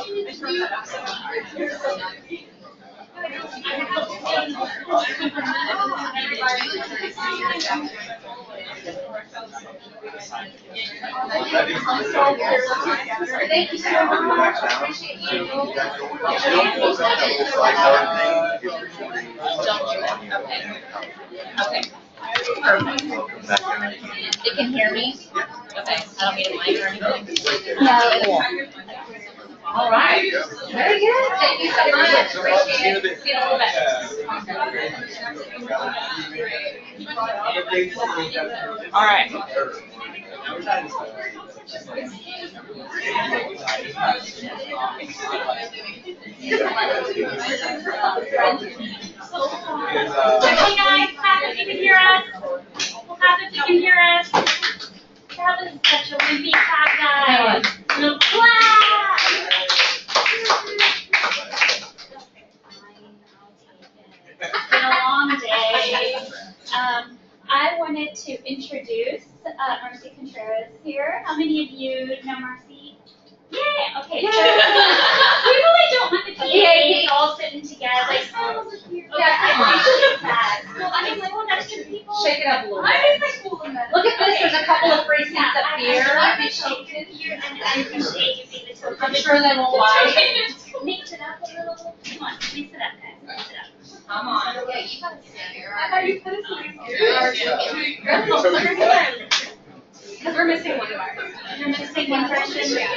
Thank you so much. Appreciate you. Okay. Perfect. They can hear me? Okay. I don't need a mic or anything. No. All right. Very good. Thank you so much. Appreciate it. See you in a little bit. All right. Hey guys, clap if you can hear us. Clap if you can hear us. That was such a wimpy clap, guys. No clap. It's been a long day. I wanted to introduce Marcy Contreras here. How many of you know Marcy? Yay! Okay, so we really don't want the PAs all sitting together. Like, oh, I mean, like, well, that's just people. Shake it up a little bit. I just like cool. Look at this, there's a couple of free seats up here. I appreciate you being the token. I'm sure they won't lie. Mix it up a little. Come on, mix it up, guys. Mix it up. Come on. Yeah, you gotta sit here. I thought you put us here. Because we're missing one of ours. You're missing one person. Yeah.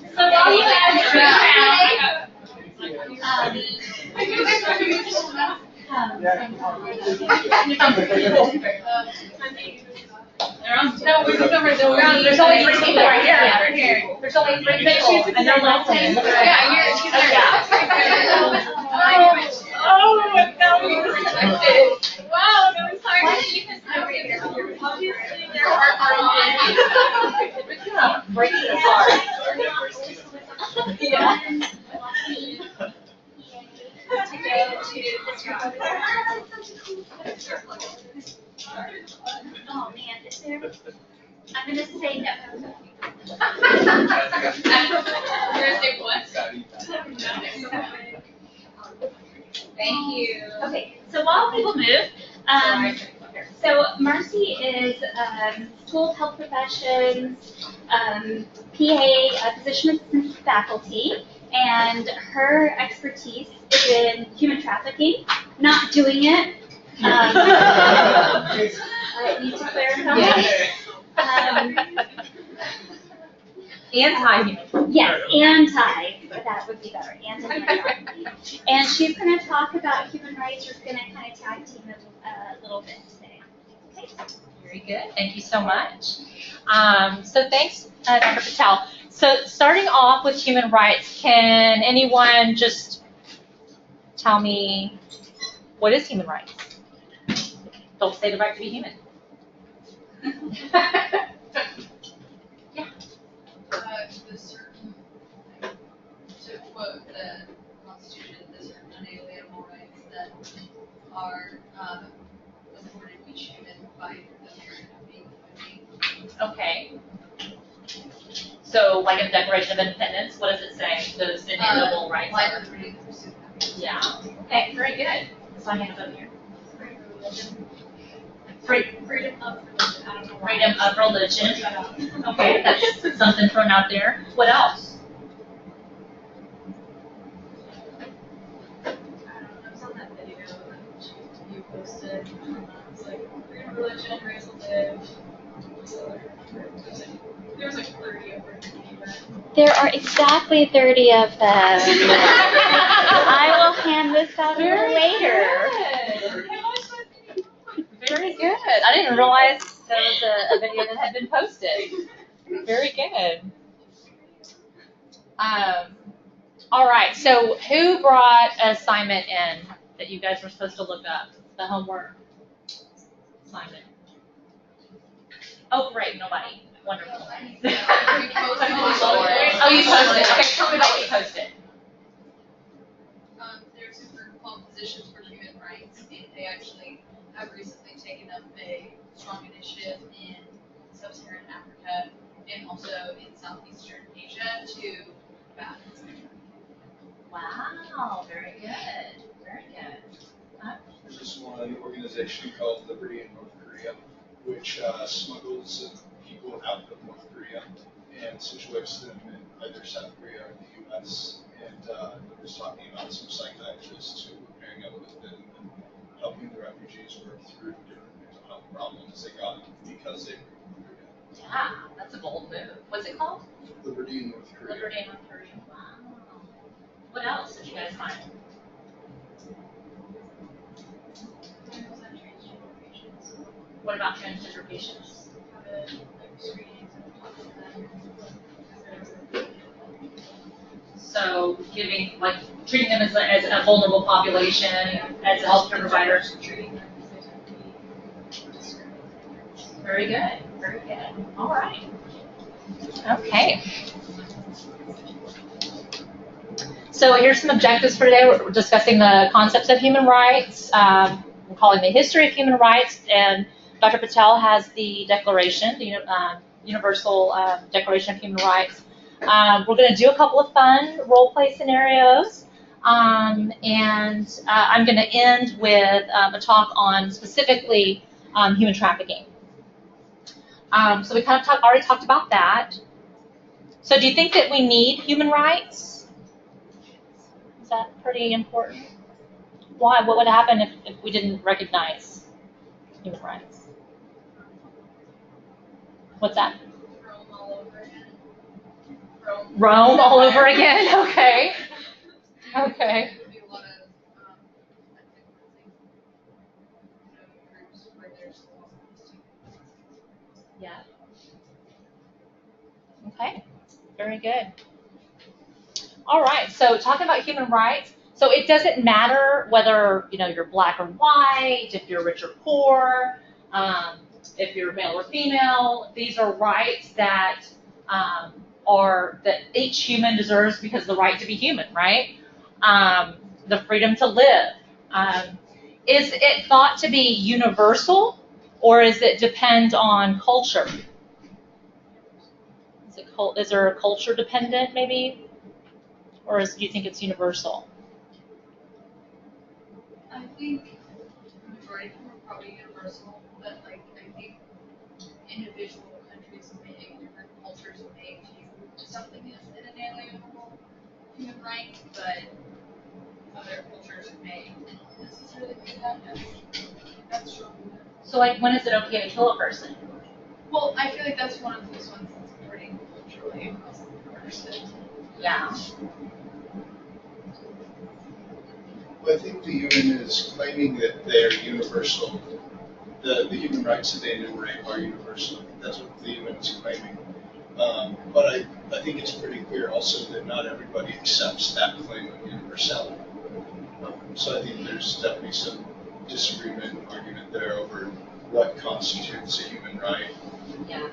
So while you guys are around, No, we're just over there. There's only 3 people right here. Right here. There's only 3 people. And they're listening. Yeah, she's there. Oh, no. Wow, no, I'm sorry. Obviously, they're heartbroken. Breaking it apart. Yeah. To go to this room. Oh man, is there? I'm gonna say no. You're gonna say what? Thank you. Okay, so while people move, so Marcy is School of Health Professions, PA, physician assistant faculty, and her expertise is in human trafficking, not doing it. I need to clarify. Anti-human. Yes, anti. That would be better. Anti. And she's going to talk about human rights. We're going to kind of tag team a little bit today. Okay. Very good. Thank you so much. So thanks, Dr. Patel. So starting off with human rights, can anyone just tell me what is human rights? Don't say the right to be human. The certain, to quote the Constitution, the certain unalienable rights that are afforded each human by the merit of being a human being. Okay. So, like in the Declaration of Independence, what does it say? Those inalienable rights Life, are. liberty, and pursuit of happiness. Yeah. Okay. Very good. So I hand it over here. Freedom of religion. I don't know why. Freedom of religion. Okay, that's something thrown out there. What else? I don't know, it was on that video that you posted. It's like freedom of religion, race to live. There was like 30 over There are exactly 30 of them. I will hand this out to her later. Very good. I didn't realize there was a video that had been posted. Very good. All right. So who brought an assignment in that you guys were supposed to look up? The homework assignment. Oh, great. Nobody. Wonderful. Oh, you posted. Okay. Tell me about what you posted. There's a group called Physicians for Human Rights. They actually have recently taken up strong initiative in sub-Saharan Africa and also in Southeastern Asia to combat this. Wow, very good, very good. There's this one organization called Liberty in North Korea, which smuggles people out of North Korea and situates them in either South Korea or the U.S. And it was talking about some psychiatrists who were pairing up with them and helping the refugees work through different mental health problems they got because they were in Korea. Yeah, that's a bold move. What's it called? Liberty in North Korea. Liberty in North Korea. Wow. What else did you guys find? What about transgender patients? So giving, like, treating them as a vulnerable population, as a healthcare provider. Very good, very good. All right. Okay. So here's some objectives for today. We're discussing the concepts of human rights. We're calling the history of human rights, and Dr. Patel has the declaration, the Universal Declaration of Human Rights. We're going to do a couple of fun role play scenarios, and I'm going to end with a talk on specifically human trafficking. So we kind of already talked about that. So do you think that we need human rights? Is that pretty important? Why? What would happen if we didn't recognize human rights? What's that? Rome all over again. Rome all over again? Okay. Okay. There would be a lot of ethnic cleansing, groups where there's lots of Yeah. Okay. Very good. All right. So talking about human rights. So it doesn't matter whether you're black or white, if you're rich or poor, if you're male or female. These are rights that that each human deserves because of the right to be human, right? The freedom to live. Is it thought to be universal, or is it depend on culture? Is there a culture dependent maybe, or do you think it's universal? I think the majority of them are probably universal, but I think individual countries may, different cultures may view something as an inalienable human right, but other cultures may not necessarily view that as that's strong. So when is it okay to kill a person? Well, I feel like that's one of those ones that's pretty culturally understood. Yeah. Well, I think the UN is claiming that they're universal. The human rights that they enumerate are universal. That's what the UN is claiming. But I think it's pretty clear also that not everybody accepts that claim of universality. So I think there's definitely some disagreement and argument there over what constitutes a human right. Yeah.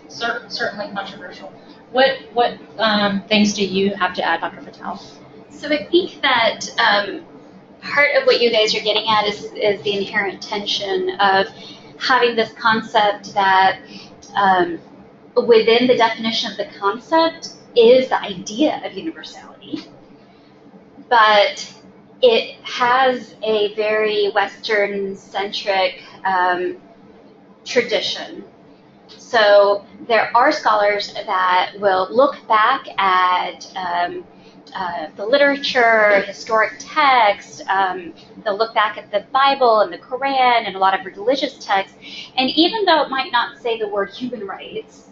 Certainly controversial. What things do you have to add, Dr. Patel? So I think that part of what you guys are getting at is the inherent tension of having this concept that within the definition of the concept is the idea of universality, but it has a very Western-centric tradition. So there are scholars that will look back at the literature, historic texts, they'll look back at the Bible and the Quran and a lot of religious texts, and even though it might not say the word human rights,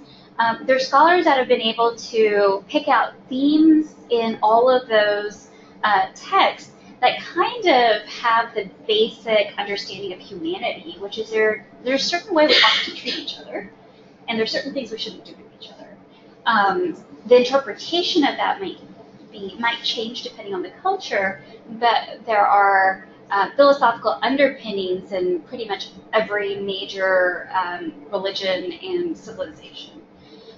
there are scholars that have been able to pick out themes in all of those texts that kind of have the basic understanding of humanity, which is there's a certain way we ought to treat each other, and there's certain things we shouldn't do to each other. The interpretation of that might change depending on the culture, but there are philosophical underpinnings in pretty much every major religion and civilization.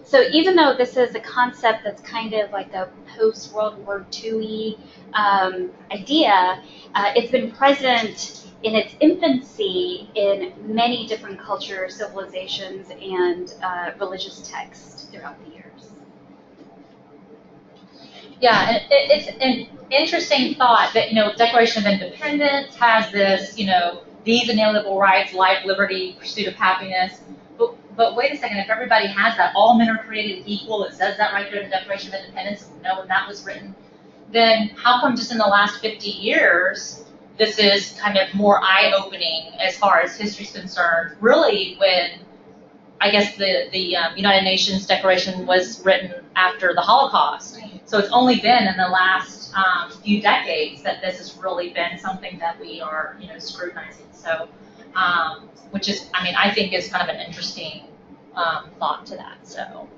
So even though this is a concept that's kind of like a post-World War II idea, it's been present in its infancy in many different cultures, civilizations, and religious texts throughout the years. Yeah, and it's an interesting thought that, Declaration of Independence has this, these inalienable rights, life, liberty, pursuit of happiness. But wait a second, if everybody has that, all men are created equal, it says that right there in the Declaration of Independence, when that was written, then how come just in the last 50 years, this is kind of more eye-opening as far as history's concerned, really when, I guess, the United Nations Declaration was written after the Holocaust. So it's only been in the last few decades that this has really been something that we are, scrutinizing. So, which is, I think is kind of an interesting thought to that. So,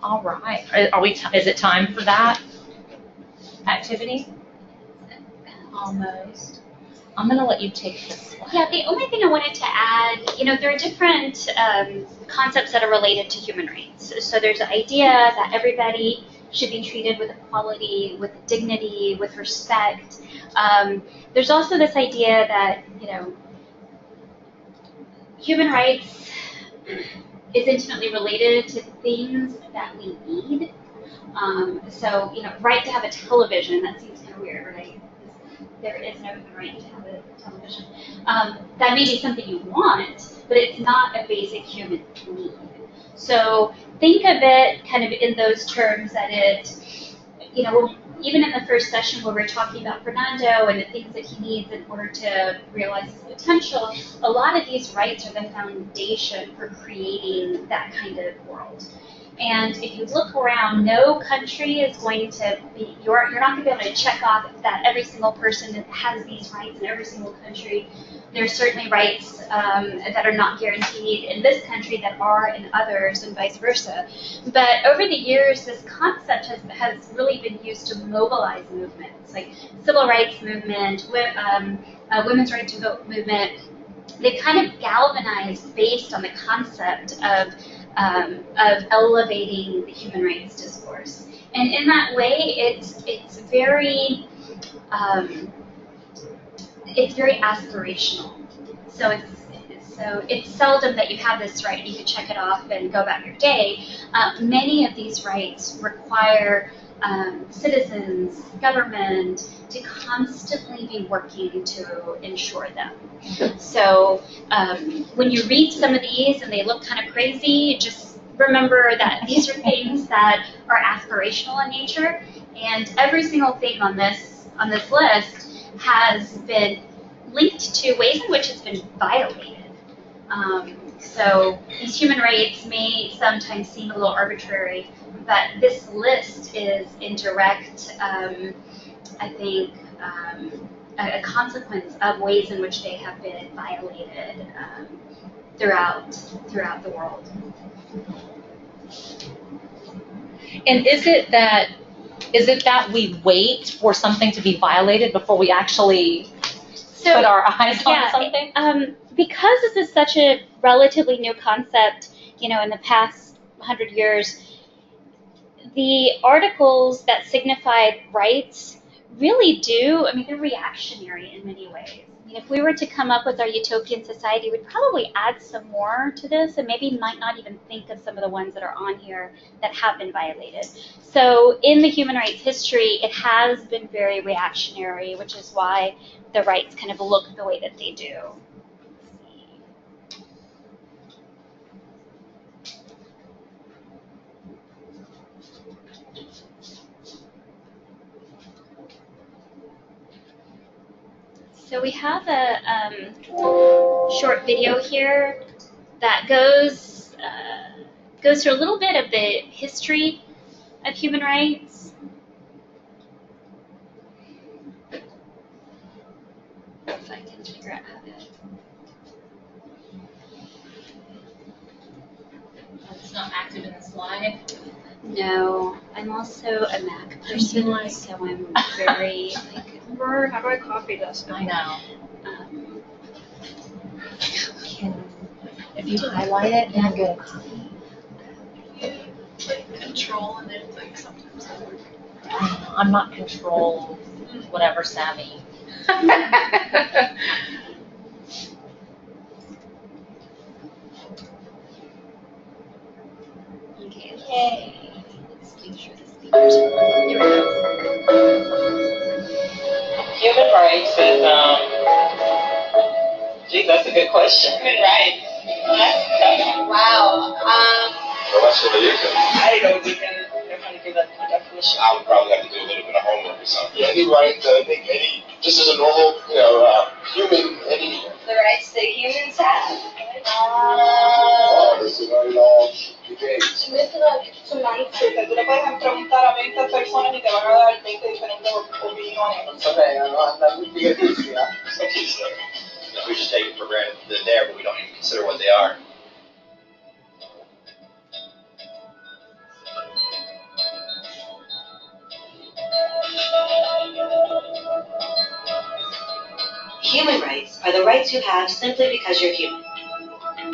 all right, is it time for that activity? Almost. I'm going to let you take this one. Yeah, the only thing I wanted to add, there are different concepts that are related to human rights. So there's the idea that everybody should be treated with equality, with dignity, with respect. There's also this idea that, human rights is intimately related to things that we need. So, right to have a television, that seems kind of weird, right? There is no human right to have a television. That may be something you want, but it's not a basic human need. So think of it kind of in those terms that even in the first session where we're talking about Fernando and the things that he needs in order to realize his potential, a lot of these rights are the foundation for creating that kind of world. And if you look around, no country is going to be, you're not going to be able to check off that every single person has these rights in every single country. There's certainly rights that are not guaranteed in this country that are in others and vice versa. But over the years, this concept has really been used to mobilize movements, like civil rights movement, women's right to vote movement. They kind of galvanized based on the concept of elevating the human rights discourse. And in that way, it's very aspirational. So it's seldom that you have this right, you can check it off and go about your day. Many of these rights require citizens, government, to constantly be working to ensure them. So when you read some of these and they look kind of crazy, just remember that these are things that are aspirational in nature, and every single thing on this list has been linked to ways in which it's been violated. So these human rights may sometimes seem a little arbitrary, but this list is in direct, I think, a consequence of ways in which they have been violated throughout the world. And is it that we wait for something to be violated before we actually put our eyes on something? Because this is such a relatively new concept, in the past 100 years, the articles that signified rights really do, they're reactionary in many ways. If we were to come up with our utopian society, we'd probably add some more to this and maybe might not even think of some of the ones that are on here that have been violated. So in the human rights history, it has been very reactionary, which is why the rights kind of look the way that they do. So we have a short video here that goes through a little bit of the history of human rights. If I can figure out how to. It's not active in the slide. No, I'm also a Mac person, so I'm very How do I copy this? I know. If you highlight it and go copy. control and then like sometimes. I'm not control, whatever savvy. Okay. Yay. Let's make sure the speakers are on. Here we go. Human rights is, gee, that's a good question. Human rights. Wow. Well, that's what it is. I don't even know how to give that a definition. I would probably have to do a little bit of homework or something. Any right, I think just as a normal, human, any. The rights that humans have. Oh, this is a very long debate. It's a mindset. Tú le puedes preguntar a 20 personas y te van a dar 20 diferentes opiniones. Okay, I'm big history. Some kids we just take it for granted that they're there, but we don't even consider what they are. Human rights are the rights you have simply because you're human.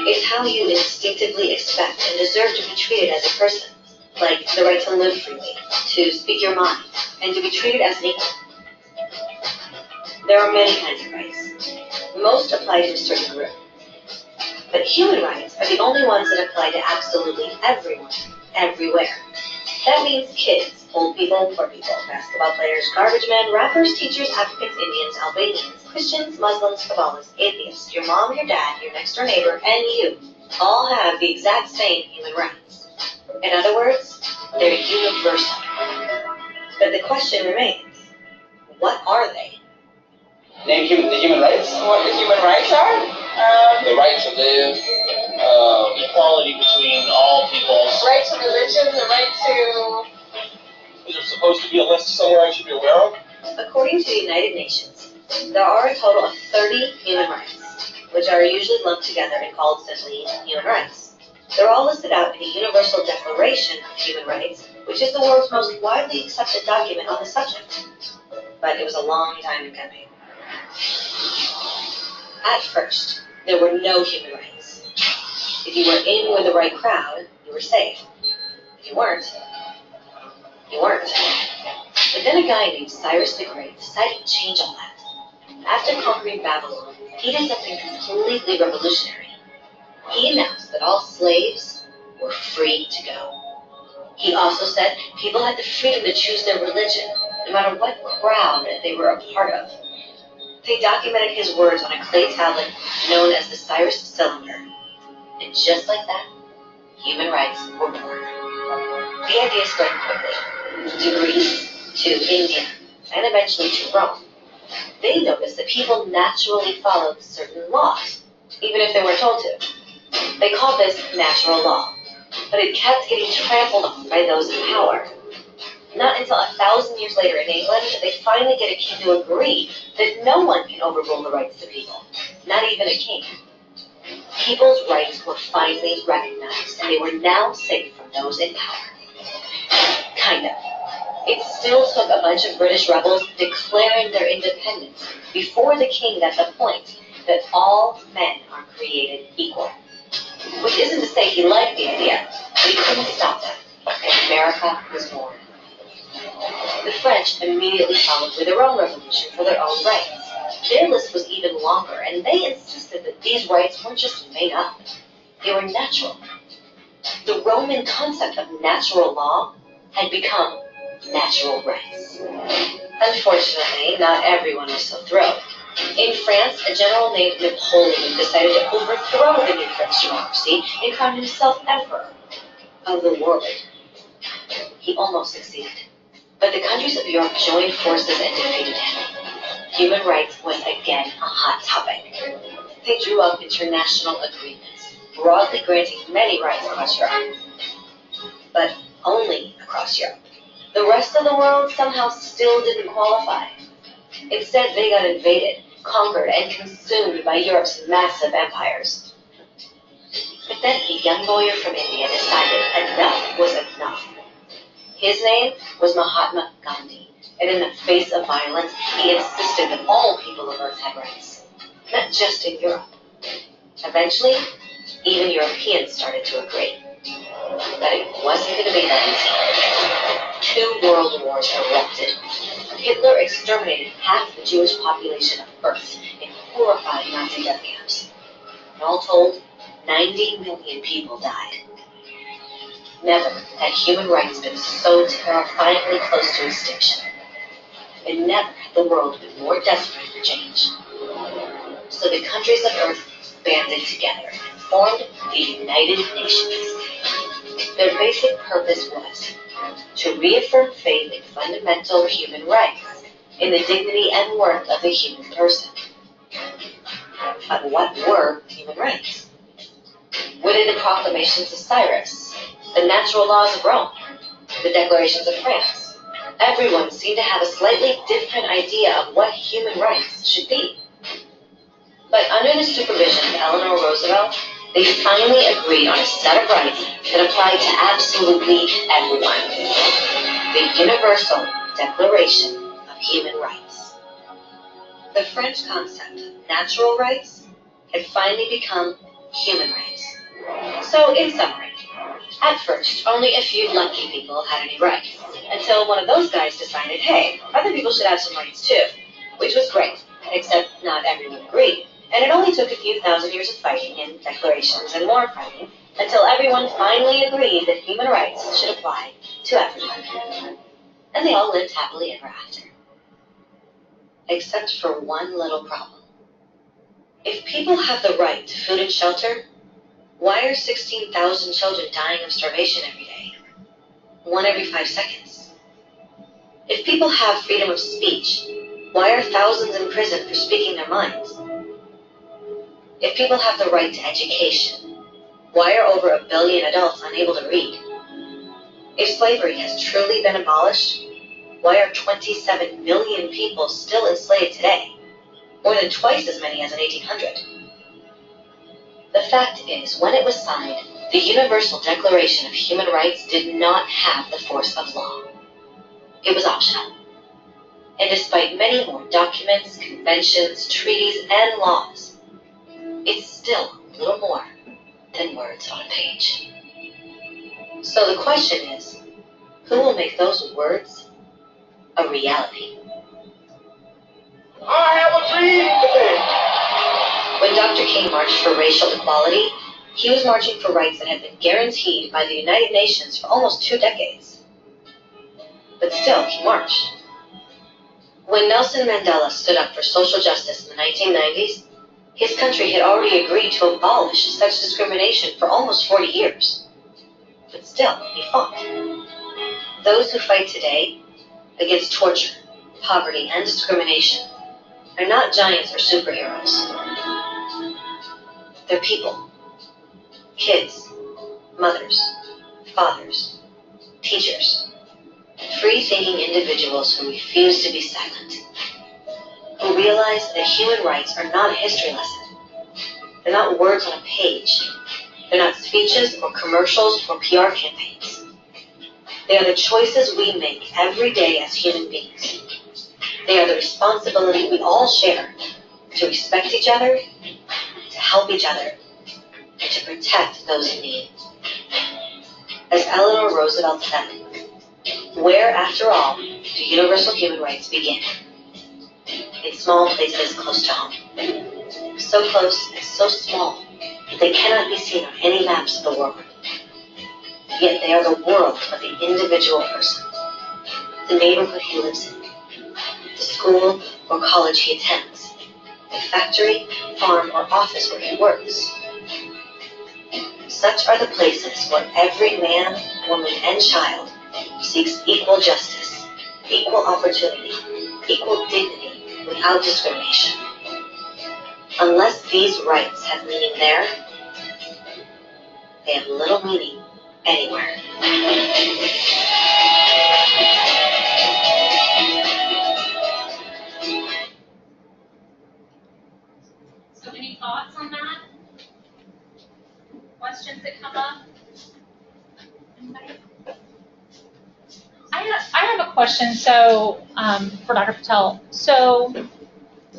It's how you instinctively expect and deserve to be treated as a person, like the right to live freely, to speak your mind, and to be treated as an equal. There are many kinds of rights. Most apply to a certain group. But human rights are the only ones that apply to absolutely everyone, everywhere. That means kids, old people, poor people, basketball players, garbage men, rappers, teachers, Africans, Indians, Albanians, Christians, Muslims, Kabbalists, atheists, your mom, your dad, your next door neighbor, and you all have the exact same human rights. In other words, they're universal. But the question remains, what are they? Name the human rights? What the human rights are? The right to live, Equality between all peoples. Right to religion, the right to... is there supposed to be a list somewhere I should be aware of? According to the United Nations, there are a total of 30 human rights, which are usually lumped together and called simply human rights. They're all listed out in the Universal Declaration of Human Rights, which is the world's most widely accepted document on the subject. But it was a long time in coming. At first, there were no human rights. If you were in with the right crowd, you were safe. If you weren't, you weren't. But then a guy named Cyrus the Great decided to change all that. After conquering Babylon, he did something completely revolutionary. He announced that all slaves were free to go. He also said people had the freedom to choose their religion, no matter what crowd they were a part of. They documented his words on a clay tablet known as the Cyrus Cylinder. And just like that, human rights were born. The idea spread quickly to Greece, to India, and eventually to Rome. They noticed that people naturally followed certain laws, even if they weren't told to. They called this natural law, but it kept getting trampled on by those in power. Not until 1,000 years later in England did they finally get a king to agree that no one can overrule the rights of people, not even a king. People's rights were finally recognized, and they were now safe from those in power. Kind of. It still took a bunch of British rebels declaring their independence before the king got the point that all men are created equal. Which isn't to say he liked the idea, but he couldn't stop them, and America was born. The French immediately followed with their own revolution for their own rights. Their list was even longer, and they insisted that these rights weren't just made up. They were natural. The Roman concept of natural law had become natural rights. Unfortunately, not everyone was so thrilled. In France, a general named Napoleon decided to overthrow the new French democracy and crown himself emperor of the world. He almost succeeded. But the countries of Europe joined forces and defeated him. Human rights was again a hot topic. They drew up international agreements, broadly granting many rights across Europe. But only across Europe. The rest of the world somehow still didn't qualify. Instead, they got invaded, conquered, and consumed by Europe's massive empires. But then a young lawyer from India decided enough was enough. His name was Mahatma Gandhi, and in the face of violence, he insisted that all people of Earth had rights, not just in Europe. Eventually, even Europeans started to agree. But it wasn't going to be that easy. 2 world wars erupted. Hitler exterminated half the Jewish population of Earth in horrifying Nazi death camps. And all told, 90 million people died. Never had human rights been so terrifyingly close to extinction. And never had the world been more desperate for change. So the countries of Earth banded together and formed the United Nations. Their basic purpose was to reaffirm faith in fundamental human rights, in the dignity and worth of the human person. But what were human rights? Were they the proclamations of Cyrus, the natural laws of Rome, the declarations of France? Everyone seemed to have a slightly different idea of what human rights should be. But under the supervision of Eleanor Roosevelt, they finally agreed on a set of rights that applied to absolutely everyone. The Universal Declaration of Human Rights. The French concept of natural rights had finally become human rights. So, in summary, at first, only a few lucky people had any rights, until one of those guys decided, hey, other people should have some rights too, which was great, except not everyone agreed. And it only took a few thousand years of fighting and declarations and more fighting until everyone finally agreed that human rights should apply to everyone. And they all lived happily ever after. Except for one little problem. If people have the right to food and shelter, why are 16,000 children dying of starvation every day? 1 every 5 seconds. If people have freedom of speech, why are thousands in prison for speaking their minds? If people have the right to education, why are over 1 billion adults unable to read? If slavery has truly been abolished, why are 27 million people still enslaved today? More than twice as many as in 1800. The fact is, when it was signed, the Universal Declaration of Human Rights did not have the force of law. It was optional. And despite many more documents, conventions, treaties, and laws, it's still a little more than words on a page. So the question is, who will make those words a reality? I have a dream today. When Dr. King marched for racial equality, he was marching for rights that had been guaranteed by the United Nations for almost 2 decades. But still, he marched. When Nelson Mandela stood up for social justice in the 1990s, his country had already agreed to abolish such discrimination for almost 40 years. But still, he fought. Those who fight today against torture, poverty, and discrimination are not giants or superheroes. They're people. Kids, mothers, fathers, teachers, free-thinking individuals who refuse to be silent, who realize that human rights are not a history lesson. They're not words on a page. They're not speeches or commercials or PR campaigns. They are the choices we make every day as human beings. They are the responsibility we all share to respect each other, to help each other, and to protect those in need. As Eleanor Roosevelt said, where, after all, do universal human rights begin? In small places close to home. So close and so small that they cannot be seen on any maps of the world. Yet they are the world of the individual person, the neighborhood he lives in, the school or college he attends, the factory, farm, or office where he works. Such are the places where every man, woman, and child seeks equal justice, equal opportunity, equal dignity, without discrimination. Unless these rights have meaning there, they have little meaning anywhere. So any thoughts on that? Questions that come up? Anybody? I have a question, so for Dr. Patel. So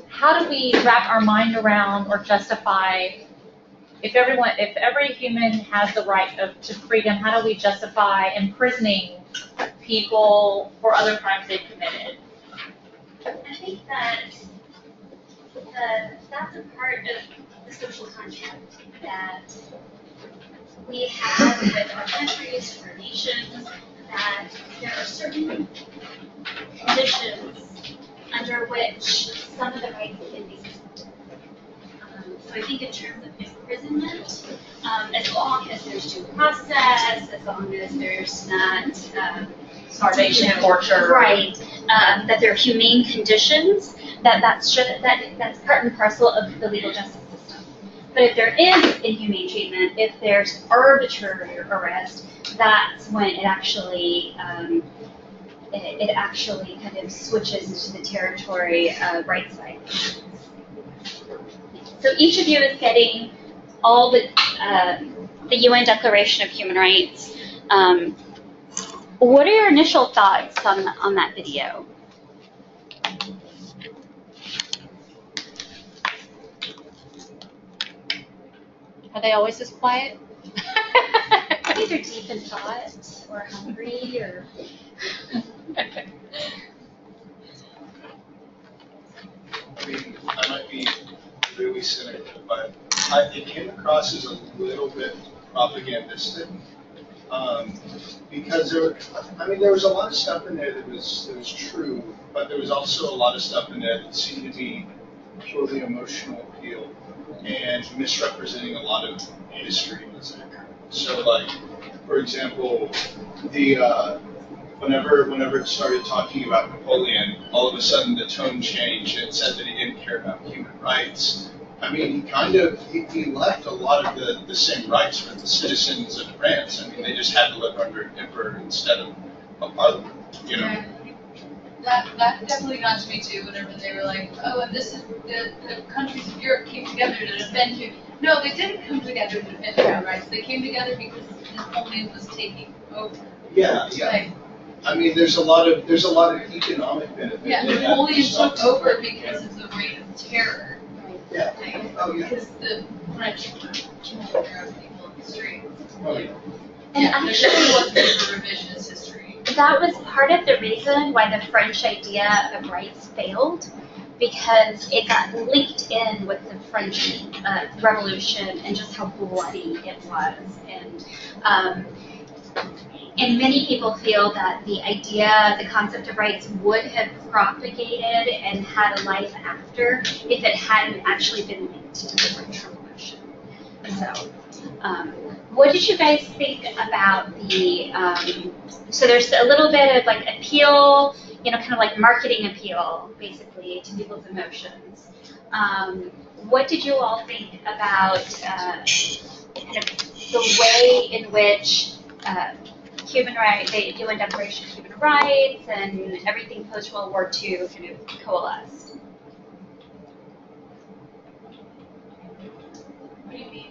how do we wrap our mind around or justify if every human has the right to freedom, how do we justify imprisoning people for other crimes they've committed? I think that that's a part of the social contract that we have with our countries, with our nations, that there are certain conditions under which some of the rights can be suspended. So I think in terms of imprisonment, as long as there's due process, as long as there's not Starvation, torture. right, that there are humane conditions, that's part and parcel of the legal justice system. But if there is inhumane treatment, if there's arbitrary arrest, that's when it actually kind of switches into the territory of rights violations. So each of you is getting all the UN Declaration of Human Rights. What are your initial thoughts on that video? Are they always this quiet? Either deep in thought or hungry or. I mean, I might be really cynical, but it came across as a little bit propagandistic. Because there was a lot of stuff in there that was true, but there was also a lot of stuff in there that seemed to be purely emotional appeal and misrepresenting a lot of history. So, like, for example, whenever it started talking about Napoleon, all of a sudden the tone changed and it said that he didn't care about human rights. I mean, he left a lot of the same rights for the citizens of France. I mean, they just had to live under an emperor instead of a parliament, you know? That definitely got to me too, whenever they were like, oh, and this is the countries of Europe came together to defend you. No, they didn't come together to defend human rights. They came together because Napoleon was taking over. Yeah. Like, I mean, there's a lot of economic benefit. yeah, Napoleon took over because of the reign of terror. Yeah. Oh, yeah. Because the French were killing their own people in the streets. Oh, yeah. And Yeah, there actually, definitely wasn't a revisionist history. that was part of the reason why the French idea of rights failed, because it got linked in with the French Revolution and just how bloody it was. And many people feel that the concept of rights would have propagated and had a life after if it hadn't actually been linked to the French Revolution. So, what did you guys think about so there's a little bit of like appeal, kind of like marketing appeal, basically, to people's emotions. What did you all think about kind of the way in which the UN Declaration of Human Rights and everything post-World War II kind of coalesced? What do you mean?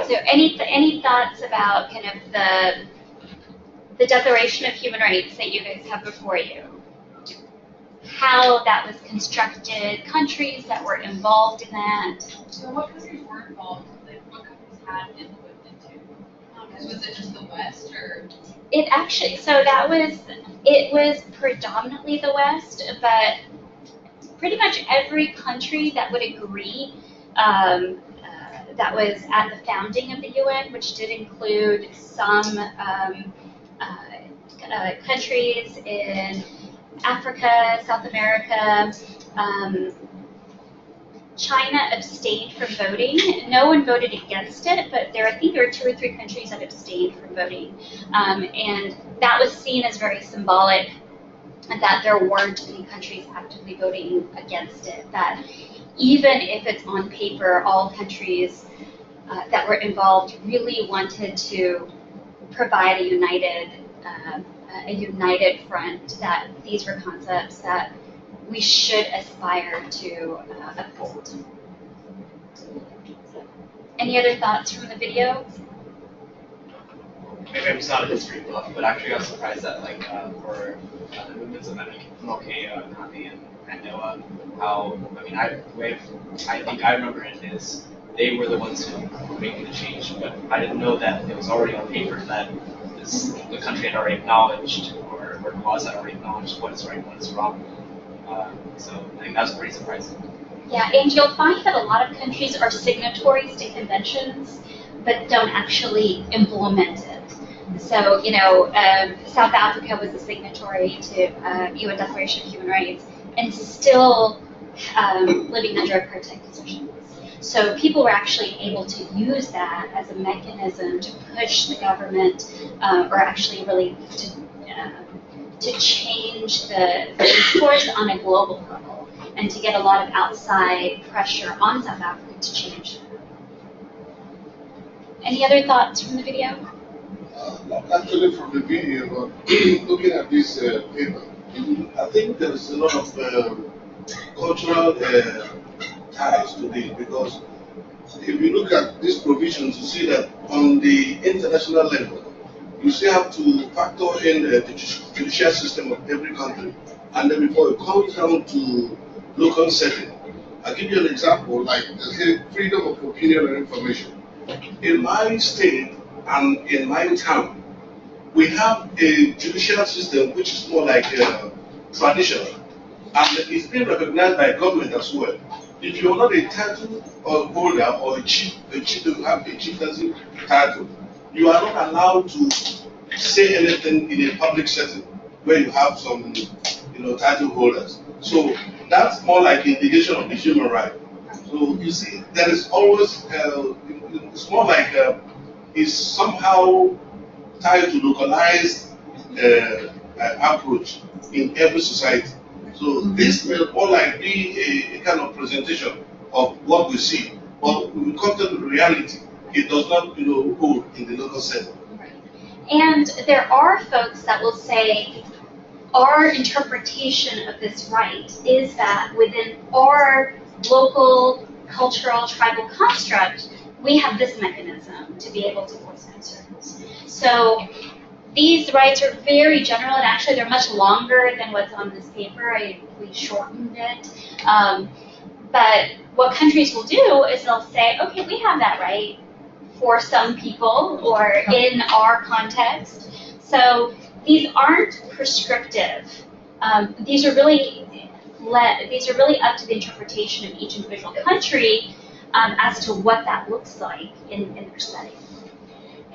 So any thoughts about kind of the Declaration of Human Rights that you guys have before you? How that was constructed, countries that were involved in that? So what countries were involved? Like, what countries had input into? Was it just the West, or? It was predominantly the West, but pretty much every country that would agree that was at the founding of the UN, which did include some countries in Africa, South America. China abstained from voting. No one voted against it, but I think there were 2 or 3 countries that abstained from voting. And that was seen as very symbolic that there weren't any countries actively voting against it. That even if it's on paper, all countries that were involved really wanted to provide a united front, that these were concepts that we should aspire to uphold. Any other thoughts from the video? Maybe I'm just not a history buff, but actually I was surprised that for the movements of MLK, Gandhi, and Noah, I think I remember in his they were the ones who were making the change. But I didn't know that it was already on paper that the country had already acknowledged, or the laws had already acknowledged what is right and what is wrong. So I think that's pretty surprising. Yeah, and you'll find that a lot of countries are signatories to conventions, but don't actually implement it. So, South Africa was a signatory to UN Declaration of Human Rights and still living under apartheid conditions. So people were actually able to use that as a mechanism to push the government, or actually really to change the discourse on a global level, and to get a lot of outside pressure on South Africa to change that. Any other thoughts from the video? Not actually from the video, but looking at this paper, I think there's a lot of cultural ties to this, because if you look at these provisions, you see that on the international level, you still have to factor in the judicial system of every country, and then before it comes down to local setting. I'll give you an example, like the freedom of opinion and information. In my state and in my town, we have a judicial system which is more like traditional, and it's been recognized by government as well. If you're not a title holder or a chief, you have a chieftaincy title, you are not allowed to say anything in a public setting where you have some, title holders. So that's more like a negation of the human right. So you see, there is always, it's more like it's somehow tied to localized approach in every society. So this will more like be a kind of presentation of what we see, but when we come to the reality, it does not, hold in the local setting. And there are folks that will say, our interpretation of this right is that within our local, cultural, tribal construct, we have this mechanism to be able to voice concerns. So these rights are very general, and actually they're much longer than what's on this paper. We shortened it. But what countries will do is they'll say, okay, we have that right for some people or in our context. So these aren't prescriptive. These are really up to the interpretation of each individual country as to what that looks like in their setting.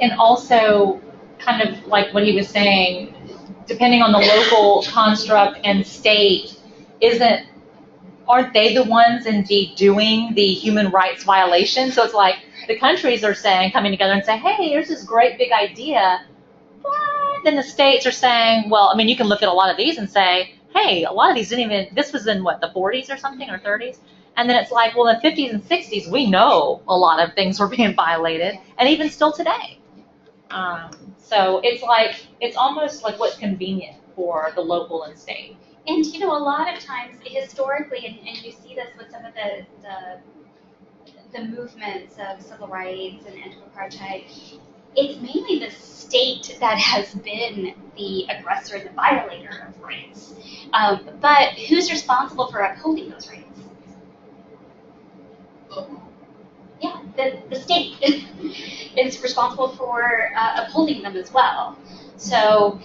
And also, kind of like what he was saying, depending on the local construct and state, aren't they the ones indeed doing the human rights violation? So it's like the countries are coming together and saying, hey, here's this great big idea. But then the states are saying, well, I mean, you can look at a lot of these and say, hey, a lot of these didn't even, this was in what, the 40s or something, or 30s? And then it's like, well, in the 50s and 60s, we know a lot of things were being violated, and even still today. So it's almost like what's convenient for the local and state. And a lot of times historically, and you see this with some of the movements of civil rights and anti-apartheid, it's mainly the state that has been the aggressor and the violator of rights. But who's responsible for upholding those rights? Yeah, the state is responsible for upholding them as well. So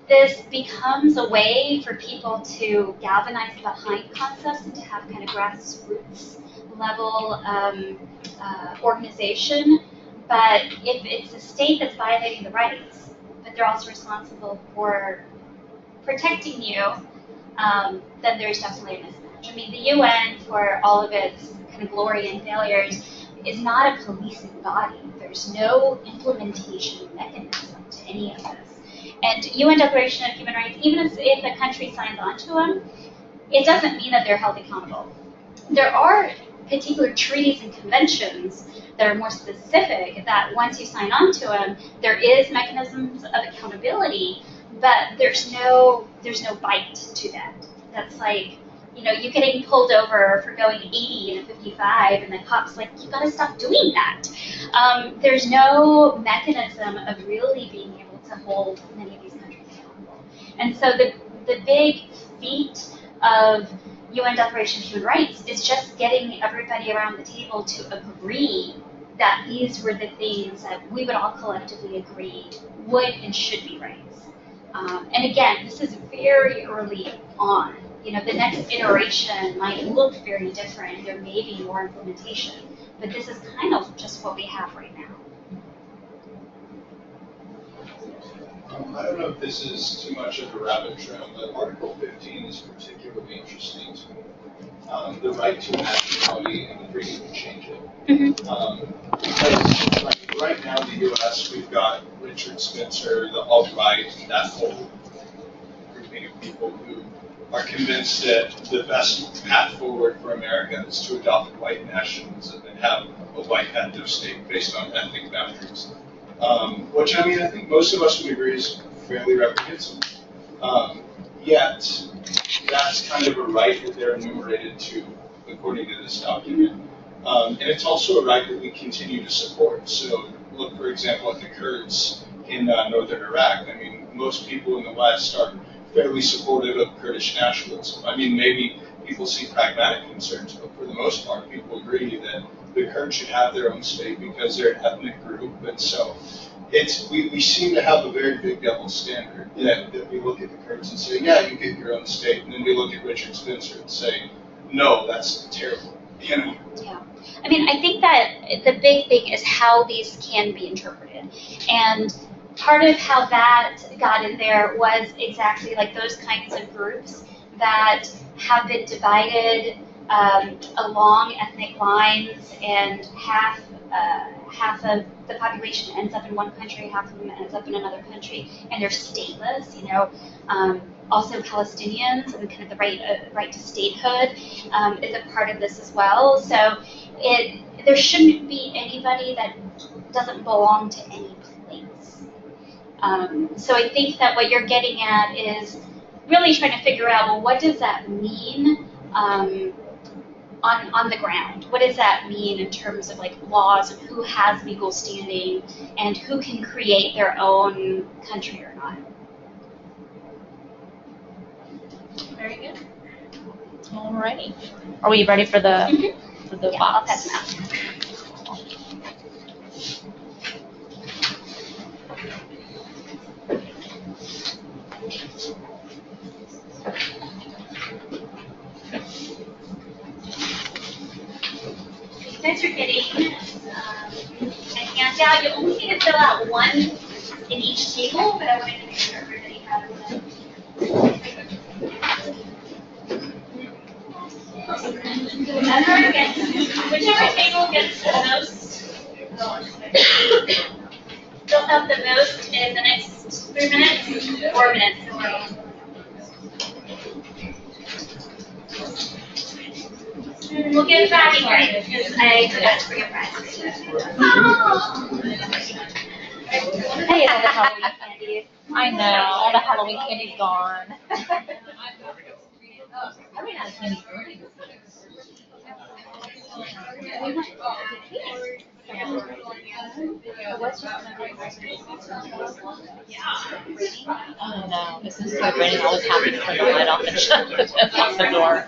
this becomes a way for people to galvanize behind concepts and to have kind of grassroots level organization. But if it's the state that's violating the rights, but they're also responsible for protecting you, then there's definitely a mismatch. I mean, the UN, for all of its kind of glory and failures, is not a policing body. There's no implementation mechanism to any of this. And UN Declaration of Human Rights, even if a country signs on to them, it doesn't mean that they're held accountable. There are particular treaties and conventions that are more specific, that once you sign on to them, there is mechanisms of accountability, but there's no bite to that. That's like, you getting pulled over for going 80 in a 55, and the cop's like, you gotta stop doing that. There's no mechanism of really being able to hold many of these countries accountable. And so the big feat of UN Declaration of Human Rights is just getting everybody around the table to agree that these were the things that we would all collectively agree would and should be rights. And again, this is very early on. You know, the next iteration might look very different. There may be more implementation, but this is kind of just what we have right now. I don't know if this is too much of a rabbit trail, but Article 15 is particularly interesting to me. The right to nationality and the freedom to change it. Because like, right now in the U.S., we've got Richard Spencer, the alt-right, that whole grouping of people who are convinced that the best path forward for America is to adopt white nationalism and have a white ethno state based on ethnic boundaries. Which, I mean, I think most of us would agree is fairly reprehensible. Yet, that's kind of a right that they're enumerated to, according to this document. And it's also a right that we continue to support. So, look, for example, at the Kurds in northern Iraq. I mean, most people in the West are fairly supportive of Kurdish nationalism. I mean, maybe people see pragmatic concerns, but for the most part, people agree that the Kurds should have their own state because they're an ethnic group, and so we seem to have a very big double standard that we look at the Kurds and say, yeah, you get your own state, and then we look at Richard Spencer and say, no, that's terrible. You know? Yeah. I mean, I think that the big thing is how these can be interpreted. And part of how that got in there was exactly like those kinds of groups that have been divided along ethnic lines, and half of the population ends up in one country, half of them ends up in another country, and they're stateless. You know, also Palestinians and kind of the right to statehood is a part of this as well. So there shouldn't be anybody that doesn't belong to any place. So I think that what you're getting at is really trying to figure out, well, what does that mean on the ground? What does that mean in terms of like laws and who has legal standing and who can create their own country or not? Very good. Alrighty. Are we ready for the Yeah, box? I'll pass them out. You guys are getting a handout. You only need to fill out one in each table, but I wanted to make sure everybody had one. Whichever table gets the most, they'll have the most in the next 3 minutes, 4 minutes. We'll get it back again, because I forgot to bring a prize. Hey, all the Halloween candy. I know, all the Halloween candy's gone. I ran out of candy early. Oh no, this is so raining. I was happy to turn the light off and shut the door.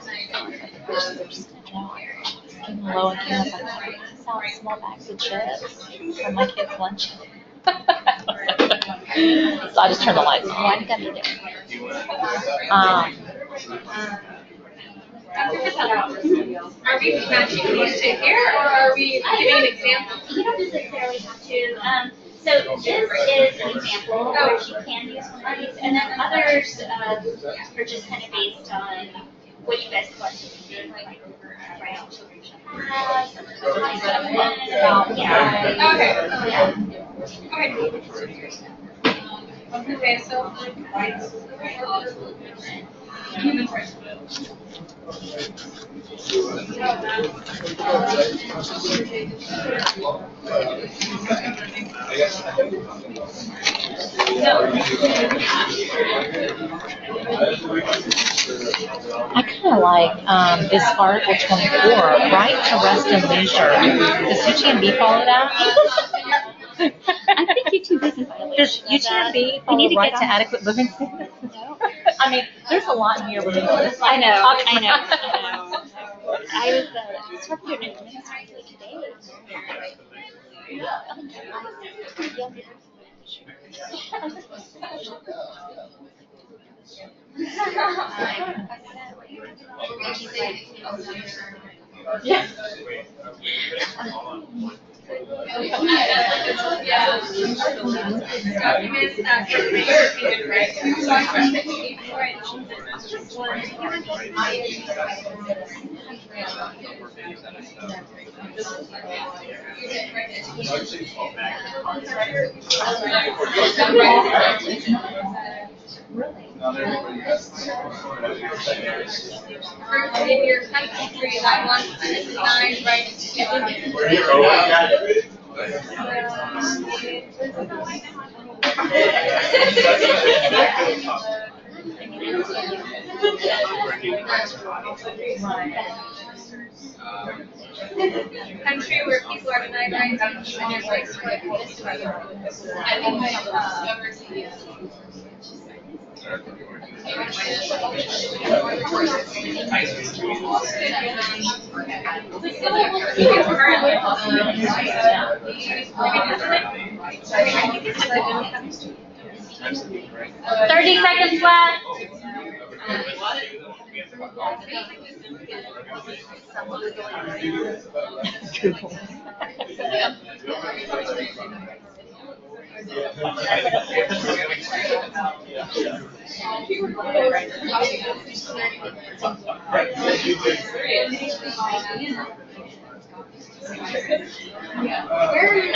Came low and came up like, this out small bags of chips for my kids' lunch. So I just turned the lights on. One gummy there. Are we matching these to here, or are we giving an example? You don't necessarily have to. So this is an example which you can use one of these, and then others are just kind of based on what you guys collectively do, like right on children should have, Okay, so human rights. I kind of like this Article 24, right to rest and leisure. Does UTMB follow that? I think UTMB is a violation. Does UTMB follow right to adequate living standards? No. I mean, there's a lot here with this. I know. I was talking to an administrator today. Yeah. Documents that promote human rights. Not everybody has the In your country that wants to design rights to country where people are denied rights and human rights for this right. I think my overseas. Yeah. 30 seconds left.